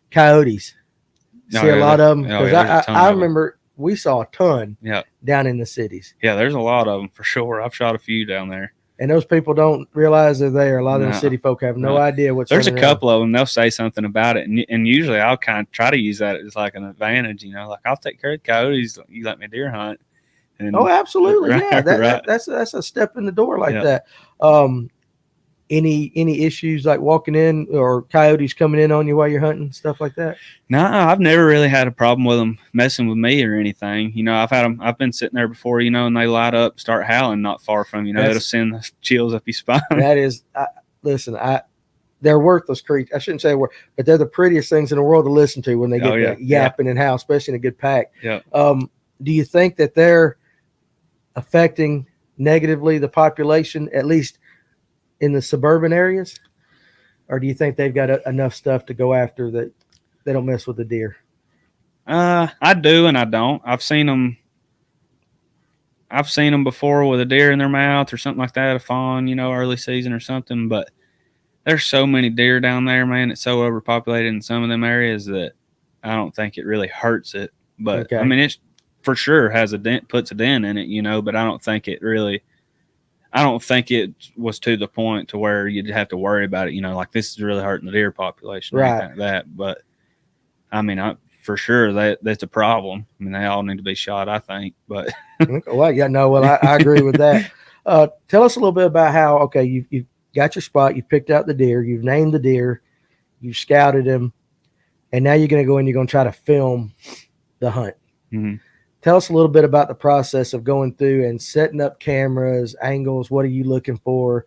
coyotes. See a lot of them because I remember we saw a ton. Down in the cities. Yeah, there's a lot of them for sure. I've shot a few down there. And those people don't realize they're there. A lot of the city folk have no idea what's There's a couple of them. They'll say something about it. And usually I'll kind of try to use that as like an advantage, like I'll take care of coyotes. You let me deer hunt. And, absolutely. Yeah. That's a step in the door like that. Any issues like walking in or coyotes coming in on you while you're hunting, stuff like that? No, I've never really had a problem with them messing with me or anything. I've been sitting there before, and they light up, start howling not far from you. It'll send the chills up your spine. That is, they're worthless creatures. I shouldn't say but they're the prettiest things in the world to listen to when they get yapping and howl, especially in a good pack. Yeah. Do you think that they're affecting negatively the population, at least in the suburban areas, or do you think they've got enough stuff to go after that they don't mess with the deer? I do and I don't. I've seen them before with a deer in their mouth or something like that, a fawn, early season or something. But there's so many deer down there, man. It's so overpopulated in some of them areas that I don't think it really hurts it. But I mean, it for sure has puts a dent in it, but I don't think it was to the point to where you'd have to worry about it, like this is really hurting the deer population, right? Like that. But I mean, for sure that's a problem. I mean, they all need to be shot, I think. But I agree with that. Tell us a little bit about how you've got your spot, you've picked out the deer, you've named the deer, you've scouted him, and now you're going to go and you're going to try to film the hunt. Mm-hmm. Tell us a little bit about the process of going through and setting up cameras, angles. What are you looking for?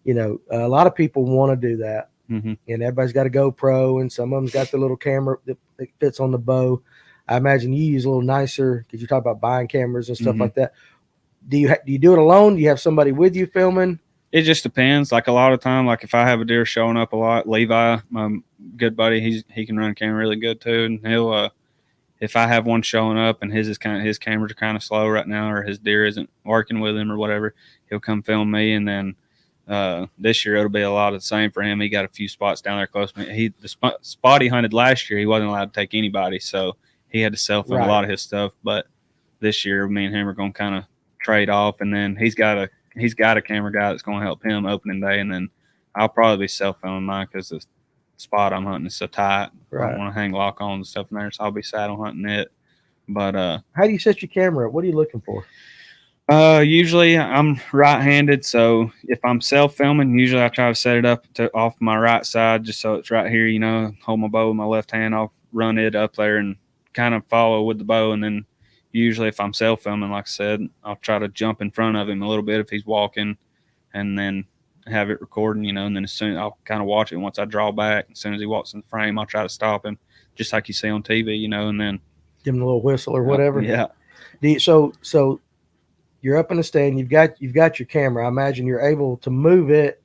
A lot of people want to do that. Mm-hmm. And everybody's got a GoPro, and some of them's got the little camera that fits on the bow. I imagine you use a little nicer because you talk about buying cameras and stuff like that. Do you do it alone? Do you have somebody with you filming? It just depends. Like a lot of time, like if I have a deer showing up a lot, Levi, my good buddy, he can run camera really good too, and he'll if I have one showing up and his cameras are kind of slow right now, or his deer isn't working with him or whatever, he'll come film me. And then this year it'll be a lot of the same for him. He got a few spots down there close to me. The spot he hunted last year, he wasn't allowed to take anybody, so he had to self film a lot of his stuff. But this year, me and him are going to kind of trade off, and then he's got a camera guy that's going to help him opening day, and then I'll probably be self filming mine because the spot I'm hunting is so tight. I don't want to hang lock on and stuff in there, so I'll be saddle hunting it. But how do you set your camera up? What are you looking for? Usually I'm right-handed, so if I'm self-filming, usually I try to set it up off my right side just so it's right here, hold my bow with my left hand. I'll run it up there and kind of follow with the bow, and then usually if I'm self-filming, like I said, I'll try to jump in front of him a little bit if he's walking, and then have it recording, and then as soon I'll kind of watch it once I draw back. As soon as he walks in the frame, I'll try to stop him, just like you see on TV, and then give him a little whistle or whatever. Yeah. So you're up in the stand. You've got your camera. I imagine you're able to move it.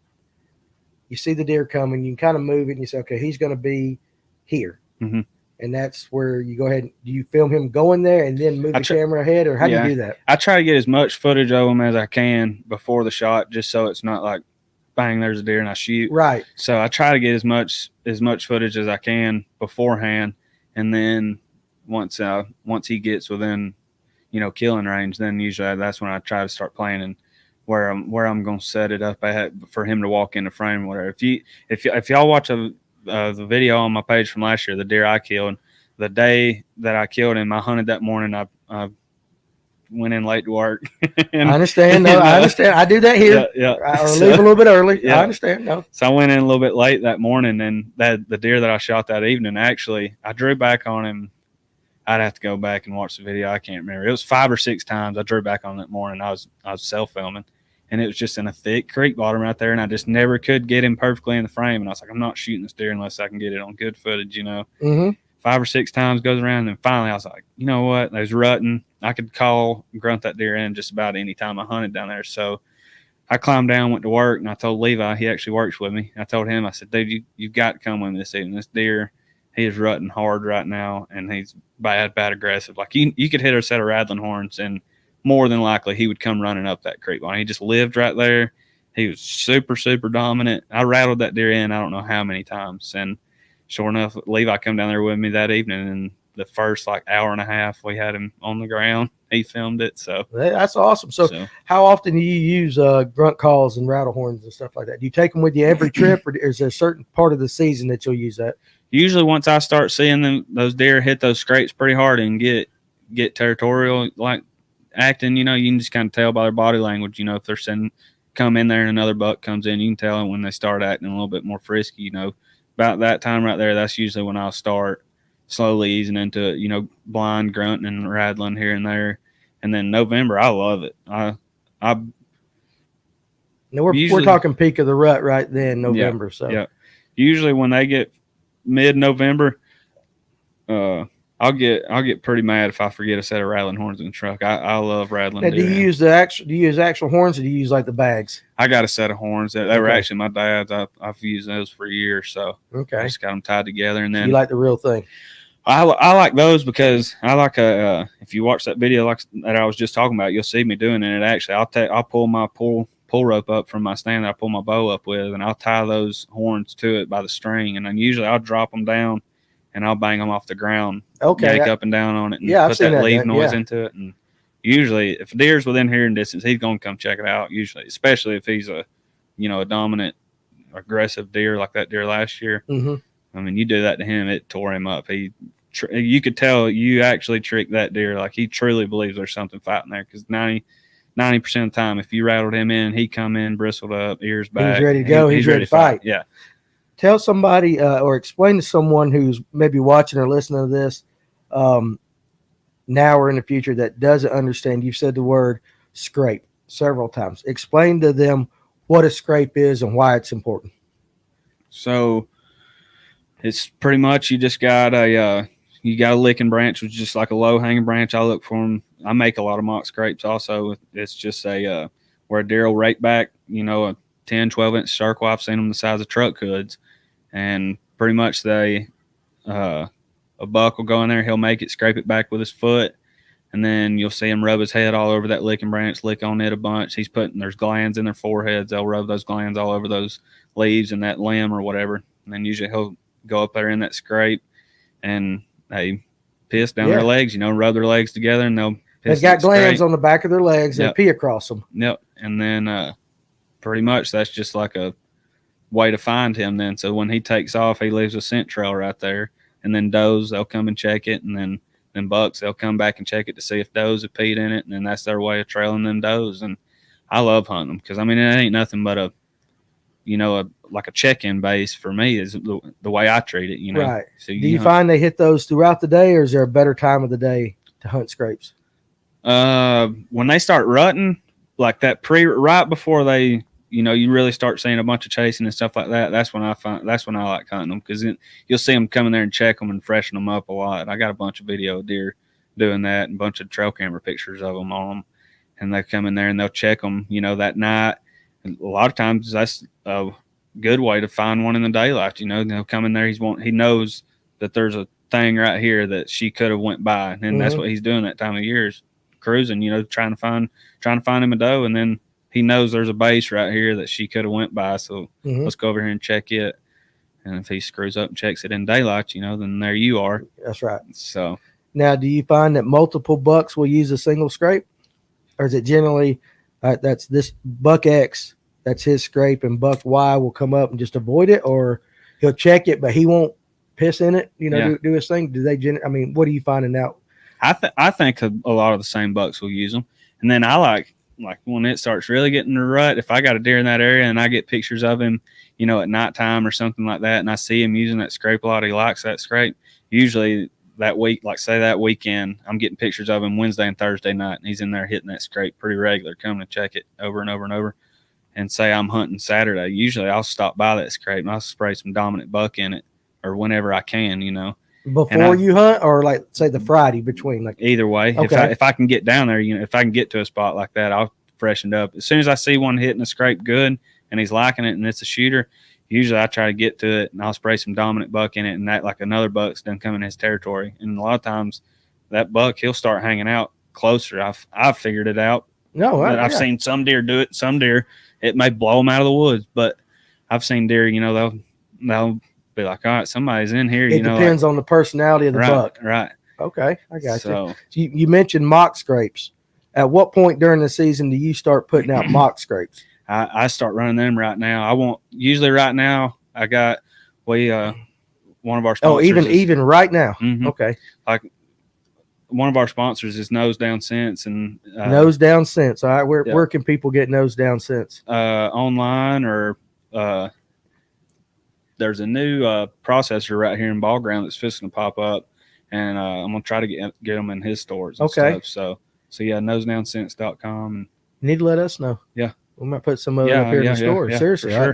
You see the deer coming. You can kind of move it, and you say, okay, he's going to be here. Mm-hmm. And that's where you go ahead. Do you film him going there and then move the camera ahead, or how do you do that? I try to get as much footage of him as I can before the shot, just so it's not like, bang, there's a deer and I shoot. Right. So I try to get as much footage as I can beforehand, and then once he gets within, killing range, then usually that's when I try to start planning where I'm going to set it up for him to walk in the frame or whatever. If y'all watch the video on my page from last year, the deer I killed, the day that I killed him, I hunted that morning. I went in late to work. I understand. No, I understand. I do that here. Yeah. Or leave a little bit early. Yeah. I understand. No. So I went in a little bit late that morning, and the deer that I shot that evening, actually, I drew back on him. I'd have to go back and watch the video. I can't remember. It was 5 or 6 times I drew back on that morning. I was self filming, and it was just in a thick creek bottom right there, and I just never could get him perfectly in the frame. And I was like, I'm not shooting this deer unless I can get it on good footage, Mm-hmm. 5 or 6 times goes around, and finally I was like, you know what? There's rutting. I could grunt that deer in just about any time I hunted down there. So I climbed down, went to work, and I told Levi, he actually works with me. I told him, I said, dude, you've got to come with me this evening. This deer, he is rutting hard right now, and he's bad aggressive. Like you could hit a set of rattling horns, and more than likely he would come running up that creek line. He just lived right there. He was super, super dominant. I rattled that deer in I don't know how many times, and sure enough, Levi come down there with me that evening, and the first hour and a half we had him on the ground. He filmed it. So that's awesome. So how often do you use grunt calls and rattle horns and stuff like that? Do you take them with you every trip, or is there a certain part of the season that you'll use that? Usually once I start seeing those deer hit those scrapes pretty hard and get territorial, like acting, you can just kind of tell by their body language, if they're come in there and another buck comes in, you can tell when they start acting a little bit more frisky, about that time right there. That's usually when I'll start slowly easing into it, blind grunting and rattling here and there. And then November, I love it. Now we're talking peak of the rut right then, November. Yeah. Usually when they get mid-November, I'll get pretty mad if I forget a set of rattling horns in the truck. I love rattling. Now, do you use actual horns, or do you use like the bags? I got a set of horns that were actually my dad's. I've used those for years, so I just got them tied together. And then you like the real thing. I like those because I like if you watch that video that I was just talking about, you'll see me doing it. And actually, I'll pull my pull rope up from my stand that I pull my bow up with, and I'll tie those horns to it by the string, and then usually I'll drop them down and I'll bang them off the ground, yank up and down on it, and put that leave noise into it. And usually, if a deer's within hearing distance, he's going to come check it out. Usually, especially if he's a dominant, aggressive deer like that deer last year. Mm-hmm. I mean, you do that to him, it tore him up. You could tell you actually tricked that deer. Like he truly believes there's something fighting there, because 90% of the time, if you rattled him in, he come in, bristled up, ears back. He's ready to go. He's ready to fight. Yeah. Tell somebody or explain to someone who's maybe watching or listening to this now or in the future that doesn't understand. You've said the word scrape several times. Explain to them what a scrape is and why it's important. So it's pretty much you just got a licking branch, which is just like a low hanging branch. I look for them. I make a lot of mock scrapes also. It's just where a deer will rake back, a 10, 12-inch circle. I've seen them the size of truck hoods. And pretty much a buck will go in there, he'll make it, scrape it back with his foot, and then you'll see him rub his head all over that licking branch, lick on it a bunch. There's glands in their foreheads. They'll rub those glands all over those leaves and that limb or whatever. And then usually he'll go up there in that scrape and they piss down their legs, rub their legs together, and they've got glands on the back of their legs and pee across them. Yep. And then pretty much that's just like a way to find him then. So when he takes off, he leaves a scent trail right there. And then does, they'll come and check it. And then bucks, they'll come back and check it to see if does have peed in it. And then that's their way of trailing them does. And I love hunting them because, it ain't nothing but a check-in base for me is the way I treat it, Right. So do you find they hit those throughout the day, or is there a better time of the day to hunt scrapes? When they start rutting, like that right before they, you really start seeing a bunch of chasing and stuff like that. That's when I like hunting them, because you'll see them coming there and check them and freshen them up a lot. I got a bunch of video of deer doing that and a bunch of trail camera pictures of them on them, and they come in there and they'll check them, that night. And a lot of times that's a good way to find one in the daylight. They'll come in there. He knows that there's a thing right here that she could have went by, and that's what he's doing that time of year, is cruising, trying to find him a doe. And then he knows there's a base right here that she could have went by, so let's go over here and check it. And if he screws up and checks it in daylight, then there you are. That's right. So Now, do you find that multiple bucks will use a single scrape, or is it generally that's this buck X, that's his scrape, and buck Y will come up and just avoid it, or he'll check it but he won't piss in it? Do his thing. Do they? I mean, what are you finding out? I think a lot of the same bucks will use them, and then I like when it starts really getting the rut. If I got a deer in that area and I get pictures of him, at nighttime or something like that, and I see him using that scrape a lot, he likes that scrape. Usually that week, like say that weekend, I'm getting pictures of him Wednesday and Thursday night, and he's in there hitting that scrape pretty regular, coming to check it over and over and over. And say I'm hunting Saturday, usually I'll stop by that scrape and I'll spray some dominant buck in it, or whenever I can, Before you hunt, or like say the Friday between, like either way. Okay. If I can get down there, if I can get to a spot like that, I'll freshen it up. As soon as I see one hitting a scrape good and he's liking it and it's a shooter, usually I try to get to it and I'll spray some dominant buck in it, and that like another buck's done come in his territory. And a lot of times that buck, he'll start hanging out closer. I've figured it out. No, I've seen some deer do it. Some deer, it may blow them out of the woods, but I've seen deer, they'll be like, all right, somebody's in here. It depends on the personality of the buck. Right. Okay, I got you. You mentioned mock scrapes. At what point during the season do you start putting out mock scrapes? I start running them right now. Usually right now I got one of our sponsors. Oh, even right now. Mm-hmm. Okay. Like one of our sponsors is Nose Down Scents, and Nose Down Scents. All right, where can people get Nose Down Scents? Online, or there's a new processor right here in Ball Ground that's fixing to pop up, and I'm gonna try to get them in his stores and stuff. So yeah, nosedownscents.com. You need to let us know. Yeah. We might put some of it up here in the store. Yeah, seriously, sure.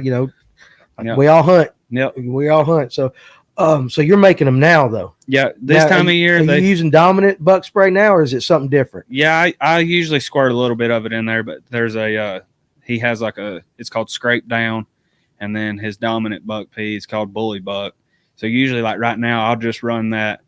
We all hunt. Yep. We all hunt. So, so you're making them now, though. Yeah. This time of year, are you using dominant buck spray now, or is it something different? Yeah, I usually squirt a little bit of it in there, but there's he has it's called Scrape Down, and then his dominant buck pea is called Bully Buck. So usually, like right now, I'll just run that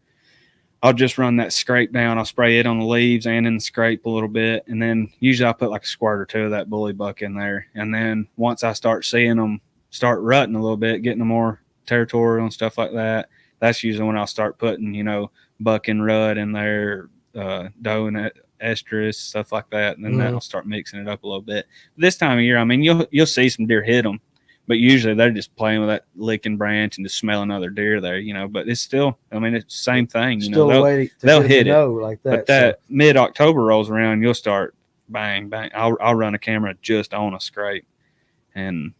Scrape Down. I'll spray it on the leaves and in the scrape a little bit. And then usually I'll put like a squirt or two of that Bully Buck in there. And then once I start seeing them start rutting a little bit, getting them more territorial and stuff like that, that's usually when I'll start putting, buck and rut in there, doe and estrus, stuff like that. And then that'll start mixing it up a little bit. This time of year, I mean, you'll see some deer hit them, but usually they're just playing with that licking branch and just smelling other deer there, But it's still, I mean, it's the same thing. They'll hit it like that. But that mid-October rolls around, you'll start bang, bang. I'll run a camera just on a scrape, and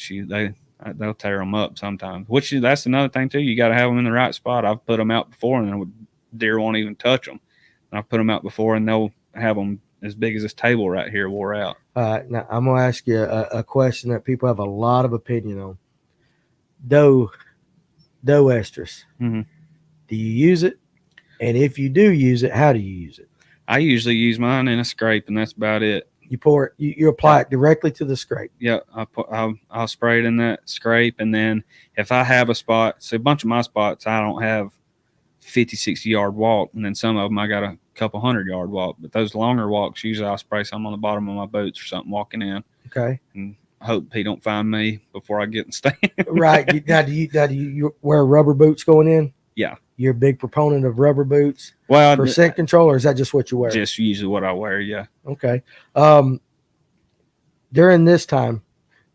they'll tear them up sometimes. That's another thing too. You got to have them in the right spot. I've put them out before, and deer won't even touch them. And I've put them out before, and they'll have them as big as this table right here wore out. Now I'm gonna ask you a question that people have a lot of opinion on. Doe estrus. Mm-hmm. Do you use it? And if you do use it, how do you use it? I usually use mine in a scrape, and that's about it. You pour it. You apply it directly to the scrape. Yeah, I'll spray it in that scrape, and then if I have a spot, so a bunch of my spots, I don't have 50, 60 yard walk, and then some of them I got a couple 100-yard walk. But those longer walks, usually I'll spray some on the bottom of my boots or something walking in. Okay. And hope he don't find me before I get in stand. Right. Now, do you wear rubber boots going in? Yeah. You're a big proponent of rubber boots for scent control, or is that just what you wear? Just usually what I wear, yeah. Okay. During this time,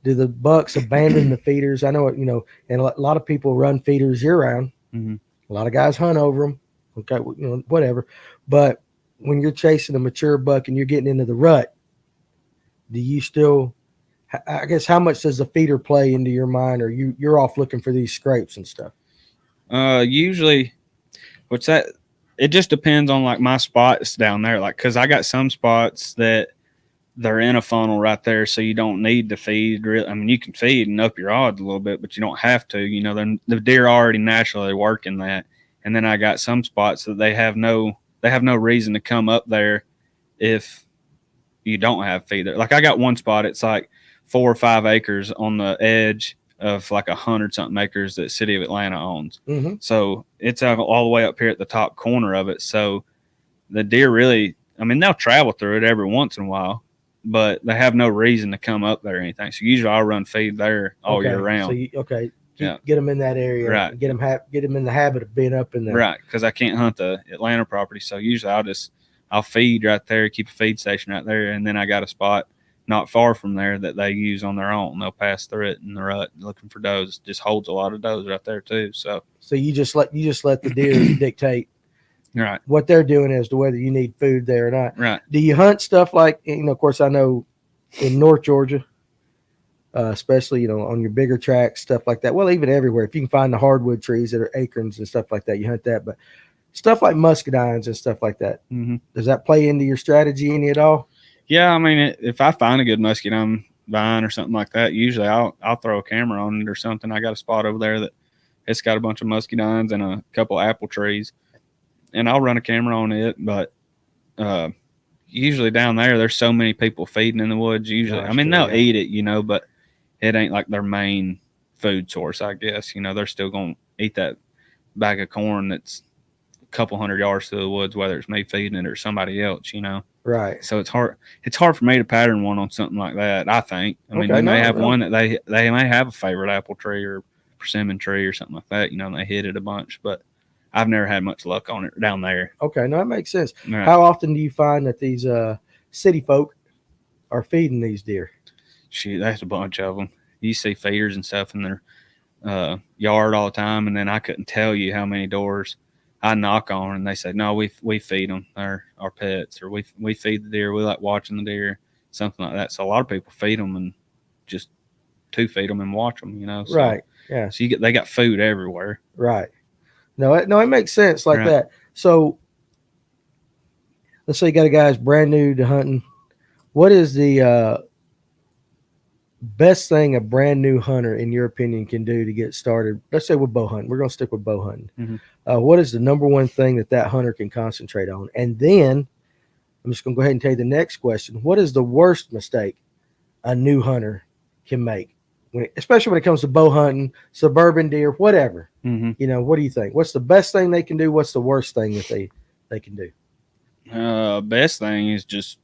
do the bucks abandon the feeders? I know, and a lot of people run feeders year round. Mm-hmm. A lot of guys hunt over them. Okay, whatever. But when you're chasing a mature buck and you're getting into the rut, do you still, I guess, how much does the feeder play into your mind, or you're off looking for these scrapes and stuff? Usually, it just depends on like my spots down there. Like, cause I got some spots that they're in a funnel right there, so you don't need to feed. I mean, you can feed and up your odds a little bit, but you don't have to. The deer already naturally work in that. And then I got some spots that they have no reason to come up there if you don't have feed there. Like I got one spot, it's like 4 or 5 acres on the edge of like 100-something acres that City of Atlanta owns. Mm-hmm. So it's all the way up here at the top corner of it. So the deer really, I mean, they'll travel through it every once in a while, but they have no reason to come up there or anything. So usually I'll run feed there all year round. So Yeah. Get them in that area. Right. And get them in the habit of being up in there. Right, because I can't hunt the Atlanta property, so usually I'll feed right there, keep a feed station right there, and then I got a spot not far from there that they use on their own. They'll pass through it in the rut looking for does. It just holds a lot of does right there too. So you just let the deer dictate right what they're doing as to whether you need food there or not. Right. Do you hunt stuff like, of course I know in North Georgia, especially, on your bigger tracks, stuff like that. Well, even everywhere, if you can find the hardwood trees that are acorns and stuff like that, you hunt that. But stuff like muscadines and stuff like that, does that play into your strategy any at all? Yeah, I mean, if I find a good muscadine vine or something like that, usually I'll throw a camera on it or something. I got a spot over there that it's got a bunch of muscadines and a couple apple trees, and I'll run a camera on it. But usually down there's so many people feeding in the woods. Usually, I mean, they'll eat it, but it ain't like their main food source, I guess. They're still going to eat that bag of corn that's a couple 100 yards through the woods, whether it's me feeding it or somebody else, Right. So it's hard for me to pattern one on something like that, I think. I mean, they may have one that they may have a favorite apple tree or persimmon tree or something like that, and they hit it a bunch, but I've never had much luck on it down there. Okay, no, that makes sense. Right. How often do you find that these city folk are feeding these deer? Shoot, that's a bunch of them. You see feeders and stuff in their yard all the time, and then I couldn't tell you how many doors I knock on, and they say, "No, we feed them. They're our pets, or we feed the deer. We like watching the deer, something like that." So a lot of people feed them and just to feed them and watch them, So, right? Yeah. So they got food everywhere. Right. No, it makes sense like that. So let's say you got a guy who's brand new to hunting. What is the best thing a brand new hunter, in your opinion, can do to get started? Let's say with bow hunting. We're going to stick with bow hunting. What is the number one thing that hunter can concentrate on? And then I'm just going to go ahead and tell you the next question. What is the worst mistake a new hunter can make? Especially when it comes to bow hunting, suburban deer, whatever. What do you think? What's the best thing they can do? What's the worst thing that they can do? Best thing is just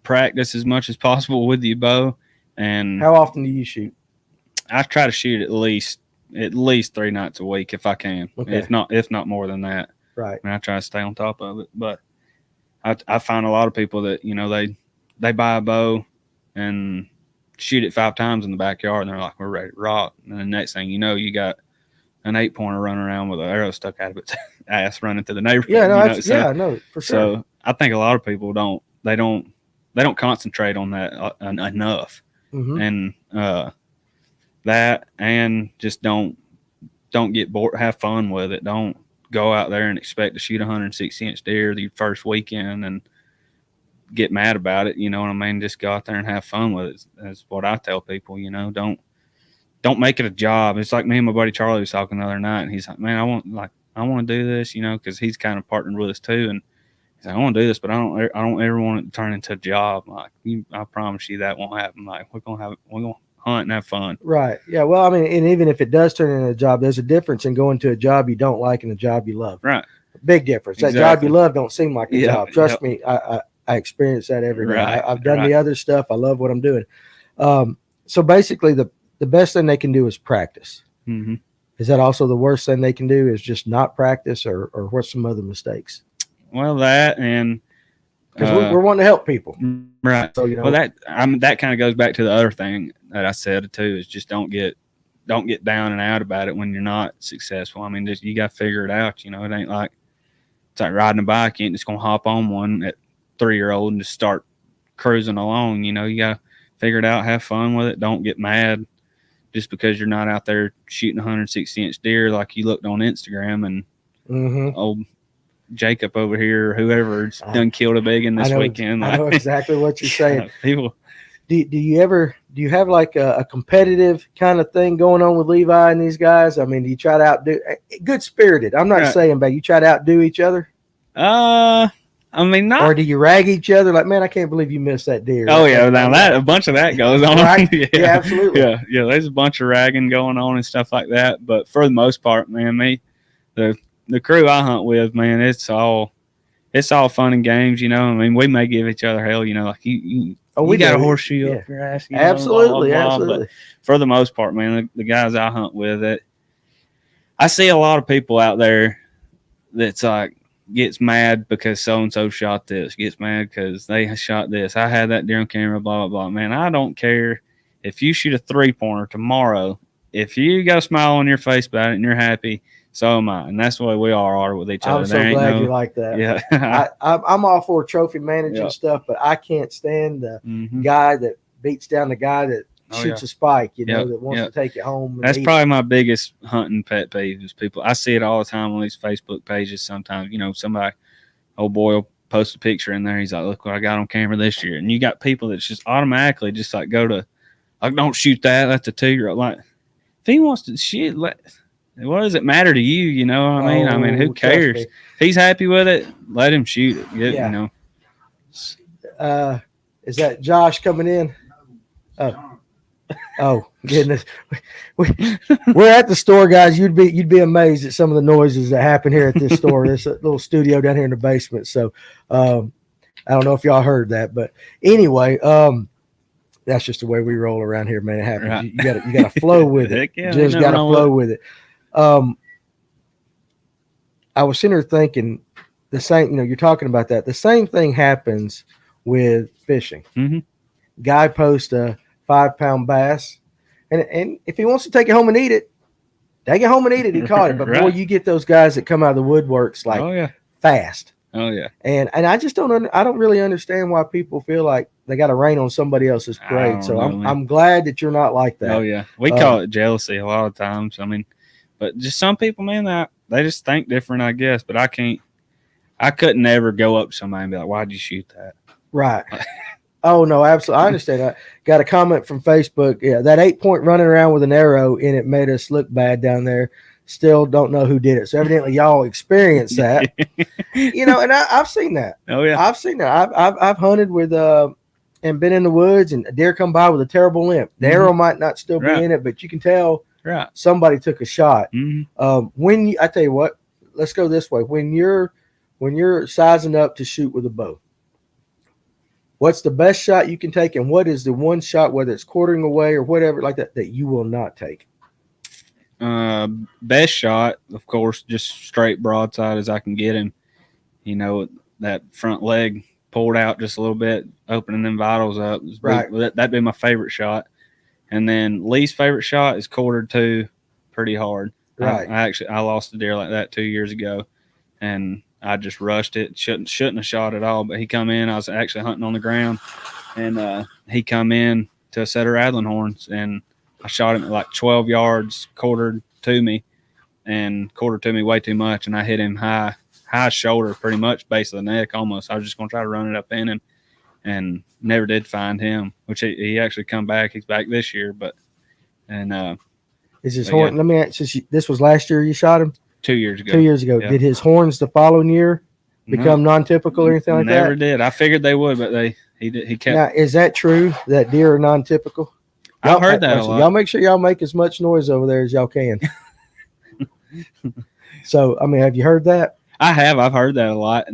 practice as much as possible with your bow. And how often do you shoot? I try to shoot at least 3 nights a week if I can. Okay. If not more than that. Right. And I try to stay on top of it. But I find a lot of people that they buy a bow and shoot it 5 times in the backyard, and they're like, "We're ready to rock." And the next thing you know, you got an 8-pointer running around with an arrow stuck out of its ass running through the neighborhood. Yeah, no, for sure. So I think a lot of people don't concentrate on that enough. And that, and just don't get bored. Have fun with it. Don't go out there and expect to shoot a 160-inch deer the first weekend and get mad about it. You know what I mean? Just go out there and have fun with it. That's what I tell people. Don't make it a job. It's like me and my buddy Charlie was talking the other night, and he's like, "Man, I want to do this," because he's kind of partnered with us too, and he's like, "I want to do this, but I don't ever want it to turn into a job. Like, I promise you that won't happen. Like, we're gonna hunt and have fun." Right. Yeah. Well, I mean, and even if it does turn into a job, there's a difference in going to a job you don't like and a job you love. Right. Big difference. That job you love don't seem like a job. Trust me, I experience that every day. Right. I've done the other stuff. I love what I'm doing. So basically, the best thing they can do is practice. Is that also the worst thing they can do is just not practice, or what's some other mistakes? Well, that, and because we're wanting to help people, right? So well, that kind of goes back to the other thing that I said too, is just don't get down and out about it when you're not successful. I mean, just you got to figure it out. It ain't like it's like riding a bike. You ain't just gonna hop on one at 3-year-old and just start cruising along. You got to figure it out, have fun with it. Don't get mad just because you're not out there shooting 160-inch deer like you looked on Instagram and old Jacob over here, or whoever's done killed a big one this weekend. I know exactly what you're saying. People, do you have like a competitive kind of thing going on with Levi and these guys? I mean, do you try to outdo? Good spirited. I'm not saying, but you try to outdo each other. I mean, not. Or do you rag each other like, "Man, I can't believe you missed that deer"? Oh yeah, now that a bunch of that goes on. Right? Yeah, absolutely. Yeah. There's a bunch of ragging going on and stuff like that. But for the most part, man, the crew I hunt with, man, it's all fun and games. I mean, we may give each other hell. Like you Oh, you got do. a horseshoe Yeah. up your ass. Absolutely, Blah, blah, blah. absolutely. But for the most part, man, the guys I hunt with, I see a lot of people out there that's like gets mad because so and so shot this, gets mad because they shot this. I had that deer on camera, blah blah blah. Man, I don't care if you shoot a 3-pointer tomorrow. If you got a smile on your face about it and you're happy, so am I, and that's the way we all are with each other. I'm so glad you like that. Yeah, I'm all for trophy managing Yep. stuff, but I can't stand the Mhm. guy that beats down the guy that shoots a spike, you know, Yep, that wants yep. to take it home. And That's eat probably my biggest hunting pet peeve is people. I see it all the time on these Facebook pages. Sometimes, somebody, old boy will post a picture in there. He's like, look what I got on camera this year. And you got people that just automatically just like go to, like, don't shoot that. That's a 2-year-old. Like, if he wants to shoot, what does it matter to you? You know what I mean? I mean, who Oh, trust cares? me. If he's happy with it, let him shoot it. Yeah. You know. Is that Josh coming in? Oh goodness, we're at the store, guys. You'd be amazed at some of the noises that happen here at this store. This little studio down here in the basement. So I don't know if y'all heard that, but anyway, that's just the way we roll around here, man. It happens. Right. You got to flow with it. Heck yeah, Just got to flow with it. I was sitting here thinking the same. You're talking about that. The same thing happens with fishing. Mm-hmm. Guy posts a 5-pound bass, and if he wants to take it home and eat it, take it home and eat it. He caught it. But Right. boy, you get those guys that come out of the woodworks like fast. Oh yeah. And I just I don't really understand why people feel like they got to rain on somebody else's parade. So I'm glad that you're not like that. Oh yeah, we call it jealousy a lot of times. I mean, but just some people, man, they just think different, I guess. But I couldn't ever go up to somebody and be like, "Why'd you shoot that?" Right. Oh no, absolutely. I understand. I got a comment from Facebook. Yeah, that 8-point running around with an arrow in it made us look bad down there. Still don't know who did it. So evidently y'all experienced that. And I've seen that. Oh yeah, I've seen that. I've hunted with and been in the woods, and a deer come by with a terrible limp. The arrow might not still be in it, but you can tell somebody took a shot. Mm-hmm. I tell you what, let's go this way. When you're sizing up to shoot with a bow, what's the best shot you can take, and what is the one shot, whether it's quartering away or whatever like that you will not take? Best shot, of course, just straight broadside as I can get him. That front leg pulled out just a little bit, opening them vitals up. Right. That'd be my favorite shot. And then least favorite shot is quartered to pretty hard. Right. I lost a deer like that 2 years ago, and I just rushed it. Shouldn't have shot at all. But he come in. I was actually hunting on the ground, and he come in to a set of rattling horns, and I shot him at like 12 yards, quartered to me way too much, and I hit him high shoulder, pretty much base of the neck almost. I was just gonna try to run it up in him, and never did find him. Which he actually come back. He's back this year, is his horn? Yeah. Let me ask you, this was last year you shot him? 2 years ago. 2 years ago. Yeah. Did his horns the following year become non-typical or anything like that? Never did. I figured they would, but he kept. Now, is that true that deer are non-typical? I've heard that a lot. Y'all make sure y'all make as much noise over there as y'all can. So, I mean, have you heard that? I have. I've heard that a lot,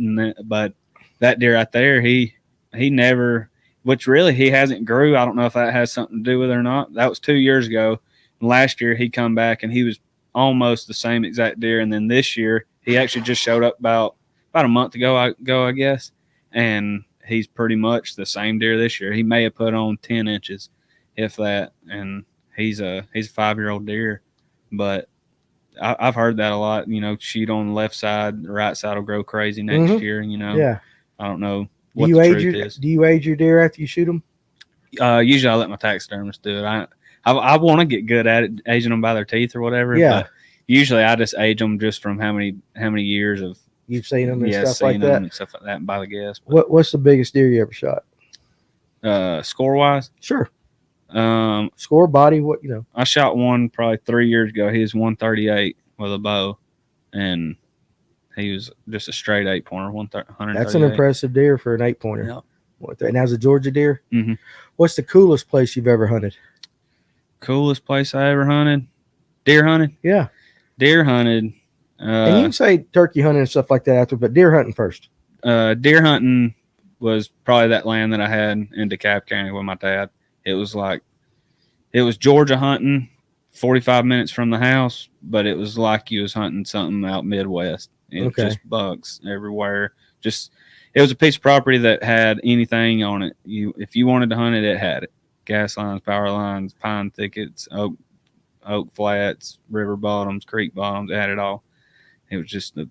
but that deer right there, he never. Which really he hasn't grew. I don't know if that has something to do with it or not. That was 2 years ago. And last year he come back and he was almost the same exact deer. And then this year he actually just showed up about a month ago, I guess. And he's pretty much the same deer this year. He may have put on 10 inches, if that. And he's a 5-year-old deer. But I've heard that a lot. Shoot on the left side, the right side will grow crazy next year. Yeah. I don't know. Do you age your deer after you shoot them? Usually I let my taxidermist do it. I want to get good at it, aging them by their teeth or whatever. Yeah. But usually I just age them just from how many years of you've seen them and stuff like that. And stuff like that by the guess. What's the biggest deer you ever shot? Score wise? Sure. Score, body, what I shot one probably 3 years ago. He was 138 with a bow, and he was just a straight 8-pointer. 138. That's an impressive deer for an 8-pointer. Yeah. And that was a Georgia deer. Mm-hmm. What's the coolest place you've ever hunted? Coolest place I ever hunted? Deer hunted? Yeah. Deer hunted. And you can say turkey hunting and stuff like that after, but deer hunting first. Deer hunting was probably that land that I had in DeKalb County with my dad. It was Georgia hunting, 45 minutes from the house, but it was like you was hunting something out Midwest. It was just bugs everywhere. It was a piece of property that had anything on it. If you wanted to hunt it, it had it. Gas lines, power lines, pine thickets, oak flats, river bottoms, creek bottoms, it had it all. It was just a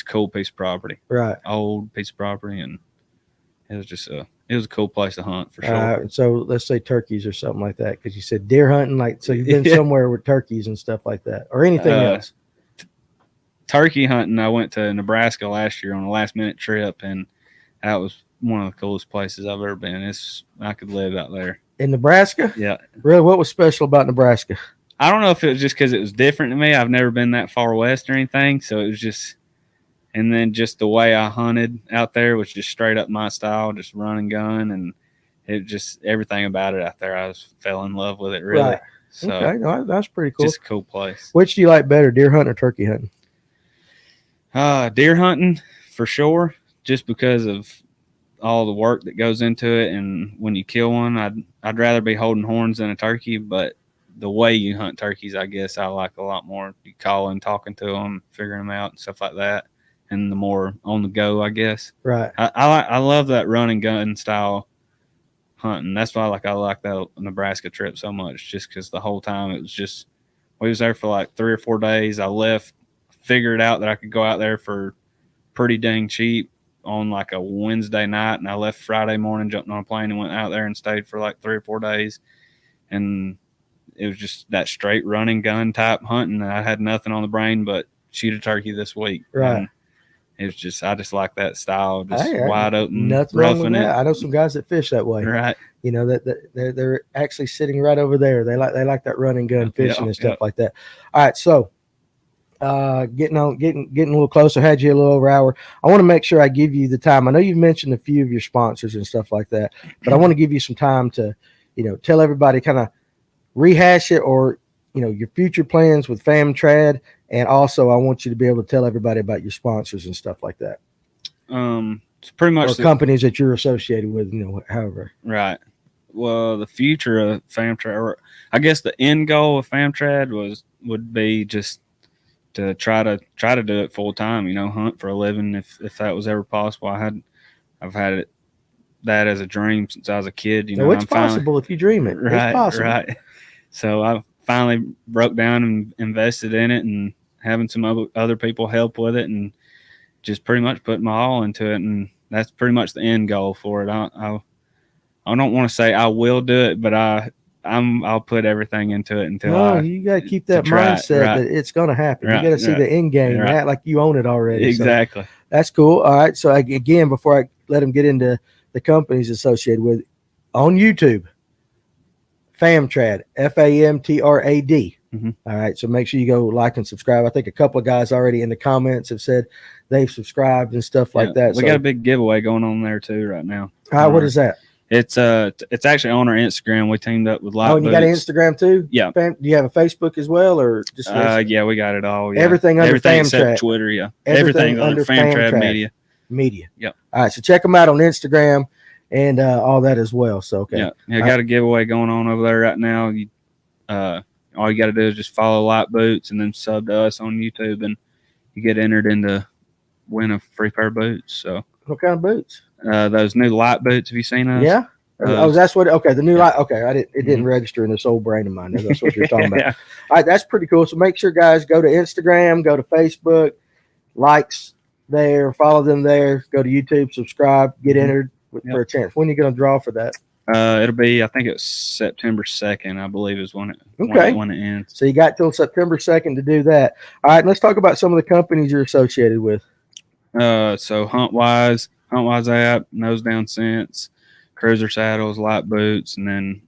cool piece of property. Right. Old piece of property, and it was a cool place to hunt for sure. So let's say turkeys or something like that, because you said deer hunting, like, so you've been somewhere with turkeys and stuff like that, or anything else. Turkey hunting, I went to Nebraska last year on a last minute trip, and that was one of the coolest places I've ever been. I could live out there. In Nebraska? Yeah. Really? What was special about Nebraska? I don't know if it was just because it was different to me. I've never been that far west or anything, so it was just, and then just the way I hunted out there was just straight up my style, just run and gun, and it just, everything about it out there, I fell in love with it, really. Right. So, okay, no, that's pretty cool. Just a cool place. Which do you like better, deer hunting or turkey hunting? Deer hunting for sure, just because of all the work that goes into it, and when you kill one, I'd rather be holding horns than a turkey. But the way you hunt turkeys, I guess I like a lot more. You calling, talking to them, figuring them out, and stuff like that, and the more on the go, I guess. Right. I love that run and gun style hunting. That's why I like that Nebraska trip so much, just because the whole time it was just, we was there for like 3 or 4 days. I left, figured out that I could go out there for pretty dang cheap on like a Wednesday night, and I left Friday morning, jumped on a plane, and went out there and stayed for like 3 or 4 days. And it was just that straight running gun type hunting. I had nothing on the brain but shoot a turkey this week. Right. And it was just, I just like that style, just wide open, nothing roughing it. I know some guys that fish that way. Right. You know, that they're actually sitting right over there. They like that running gun fishing and stuff like that. All right, so getting a little closer, had you a little over hour. I want to make sure I give you the time. I know you've mentioned a few of your sponsors and stuff like that, but I want to give you some time to, tell everybody, kind of rehash it, or, your future plans with FamTrad. And also I want you to be able to tell everybody about your sponsors and stuff like that. It's pretty much companies that you're associated with, however. Right. Well, the future of FamTrad, or I guess the end goal of FamTrad would be just to try to do it full time, hunt for a living if that was ever possible. I've had that as a dream since I was a kid. It's possible if you dream it. Right, it's possible. Right. So I finally broke down and invested in it, and having some other people help with it, and just pretty much putting my all into it. And that's pretty much the end goal for it. I don't want to say I will do it, but I'll put everything into it until you got to keep that mindset that it's going to happen. You got to see the end game, act like you own it already. Exactly. So that's cool. All right. So again, before I let them get into the companies associated with, on YouTube, FamTrad, FAMTRAD. Mm-hmm. All right. So make sure you go like and subscribe. I think a couple of guys already in the comments have said they've subscribed and stuff like that. We got a big giveaway going on there too right now. All right. What is that? It's actually on our Instagram. We teamed up with Light and you got an Instagram too? Yeah. Do you have a Facebook as well, or just yeah, we got it all. Yeah. Everything under FamTrad. Except Twitter, yeah. Everything under FamTrad Media. Yep. All right, so check them out on Instagram and all that as well. So Yeah, got a giveaway going on over there right now. All you got to do is just follow Light Boots and then sub to us on YouTube, and you get entered into win a free pair of boots. So what kind of boots? Those new Light Boots. Have you seen those? Yeah. That's what. Okay, the new light. Okay, it didn't register in this old brain of mine. That's what you're talking about. Yeah. All right, that's pretty cool. So make sure, guys, go to Instagram, go to Facebook, likes there, follow them there. Go to YouTube, subscribe, get entered for a chance. When are you going to draw for that? It'll be, I think it's September 2nd, I believe, is when it ends. So you got till September 2nd to do that. All right, let's talk about some of the companies you're associated with. So Huntwise app, Nose Down Scents, Cruiser Saddles, Light Boots, and then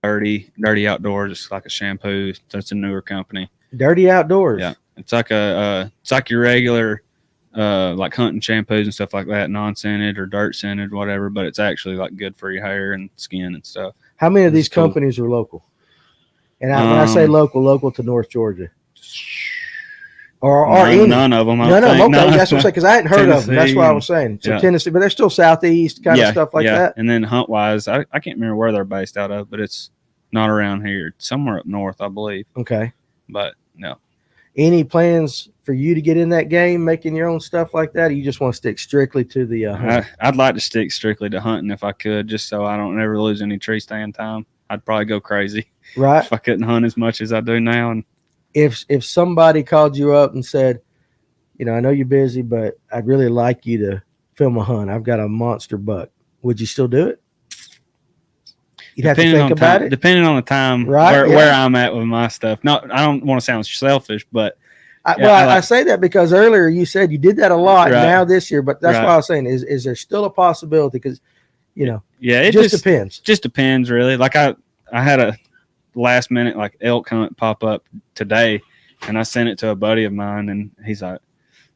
Dirty Outdoors. It's like a shampoo. That's a newer company. Dirty Outdoors. Yeah, it's like your regular like hunting shampoos and stuff like that, non-scented or dirt scented, whatever. But it's actually like good for your hair and skin and stuff. How many of these companies are local? And when I say local to North Georgia. or none, any? none of them. None of them. Okay, that's what I'm saying, because I hadn't heard of them. That's what I was Tennessee saying. So yeah. Tennessee, but they're still southeast kind of stuff like that. And then hunt wise, I can't remember where they're based out of, but it's not around here. It's somewhere up north, I believe. Okay. But no. Any plans for you to get in that game, making your own stuff like that, or you just want to stick strictly to the hunting? I'd like to stick strictly to hunting if I could, just so I don't ever lose any tree stand time. I'd probably go crazy Right. if I couldn't hunt as much as I do now. And if somebody called you up and said, you know, I know you're busy, but I'd really like you to film a hunt. I've got a monster buck. Would you still do it? You'd have to think about it. Depending on the time, right? Where I'm at with my stuff. No, I don't want to sound selfish, but I say that because earlier you said you did that a lot now this year, but that's why I was saying is there still a possibility? Because, you know, it just depends. Just depends, really. Like I had a last minute like elk hunt pop up today, and I sent it to a buddy of mine, and he's like,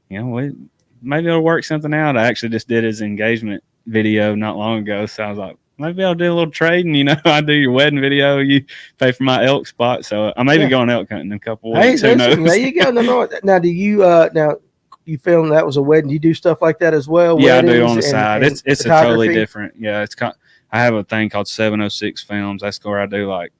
you know, maybe it'll work something out. I actually just did his engagement video not long ago, so I was like, maybe I'll do a little trading. You know, I do your wedding video, you pay for my elk spot, so I may be going elk hunting in a couple of weeks. Who knows? There you go. No. Now, do you now you film that was a wedding? Do you do stuff like that as well? Yeah, I do on the side. It's a totally different. Yeah, I have a thing called 706 Films. That's where I do like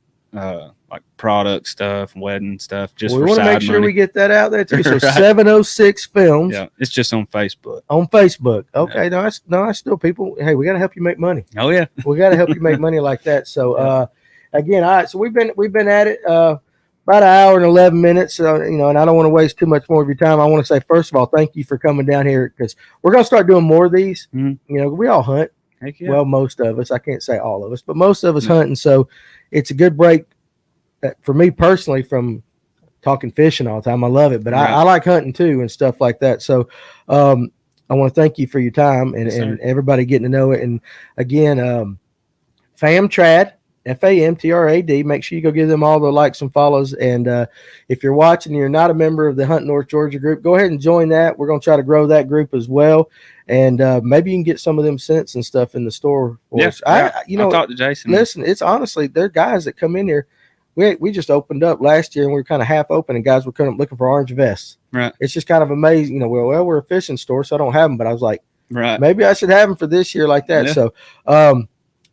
product stuff, wedding stuff. Just we want to make sure we get that out there too. So 706 Films. Yeah, it's just on Facebook. On Facebook. Okay, no, I still people. Hey, we got to help you make money. Oh yeah, we got to help you make money like that. So again, all right. So we've been at it about an hour and 11 minutes. So you know, and I don't want to waste too much more of your time. I want to say first of all, thank you for coming down here because we're gonna start doing more of these. Mm-hmm. You know, we all hunt. Heck yeah. Well, most of us. I can't say all of us, but most of us hunting. So it's a good break. For me personally, from talking fishing all the time, I love it, but I like hunting too and stuff like that. So I want to thank you for your time and everybody getting to know it. And again, FAMTRAD, FAMTRAD, make sure you go give them all the likes and follows. And if you're watching and you're not a member of the Hunt North Georgia group, go ahead and join that. We're going to try to grow that group as well. And maybe you can get some of them scents and stuff in the store. Yes, I talked to Jason. Listen, it's honestly, there are guys that come in here. We just opened up last year and we were kind of half open and guys were kind of looking for orange vests. Right. It's just kind of amazing. You know, well, we're a fishing store, so I don't have them, but I was like, right, maybe I should have them for this year like that. Yeah. So,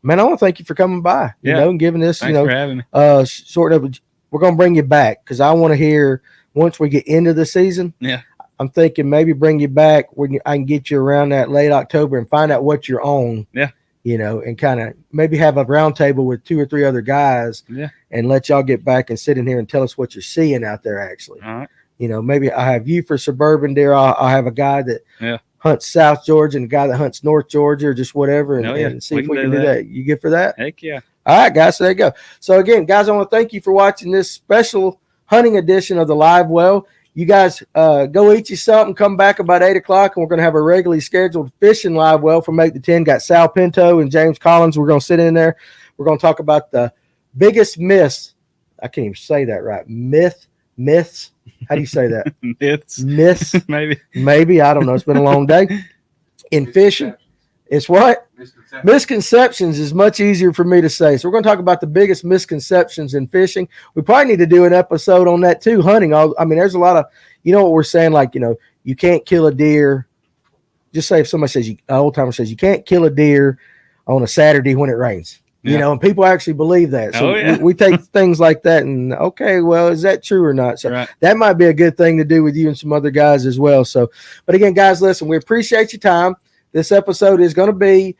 man, I want to thank you for coming by, you know, and giving this, Thanks for having me. Sort of, we're going to bring you back because I want to hear once we get into the season. Yeah. I'm thinking maybe bring you back when I can get you around that late October and find out what you're on. Yeah. You know, and kind of maybe have a round table with 2 or 3 other guys and let y'all get back and sit in here and tell us what you're seeing out there actually. All right. You know, maybe I have you for Suburban deer. I'll have a guy that hunts South Georgia and a guy that hunts North Georgia or just whatever and see if we can do that. You good for that? Heck yeah. All right, guys. So there you go. So again, guys, I want to thank you for watching this special hunting edition of the Live Well. You guys go eat you something, come back about 8 o'clock, and we're going to have a regularly scheduled fishing live well from 8 to 10. Got Sal Pinto and James Collins. We're going to sit in there. We're going to talk about the biggest myths. I can't even say that right. Myths. How do you say that? Myths. Maybe. I don't know. It's been a long day. In fishing, it's what? Misconceptions is much easier for me to say. So we're going to talk about the biggest misconceptions in fishing. We probably need to do an episode on that too, hunting. I mean, there's a lot of, you know what we're saying, like, you know, you can't kill a deer. Just say if somebody says, an old timer says, you can't kill a deer on a Saturday when it rains. You know, and people actually believe that. So we take things like that and, okay, well, is that true or not? So that might be a good thing to do with you and some other guys as well. So, but again, guys, listen, we appreciate your time. This episode is going to be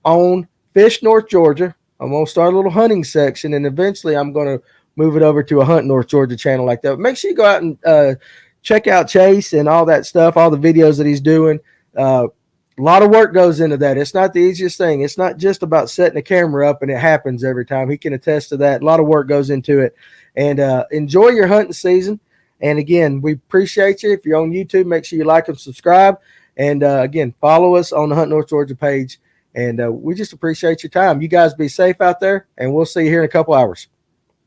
on Fish North Georgia. I'm going to start a little hunting section, and eventually I'm going to move it over to a Hunt North Georgia channel like that. But make sure you go out and check out Chase and all that stuff, all the videos that he's doing. A lot of work goes into that. It's not the easiest thing. It's not just about setting a camera up and it happens every time. He can attest to that. A lot of work goes into it. And enjoy your hunting season. And again, we appreciate you. If you're on YouTube, make sure you like and subscribe. And again, follow us on the Hunt North Georgia page. And we just appreciate your time. You guys be safe out there, and we'll see you here in a couple hours.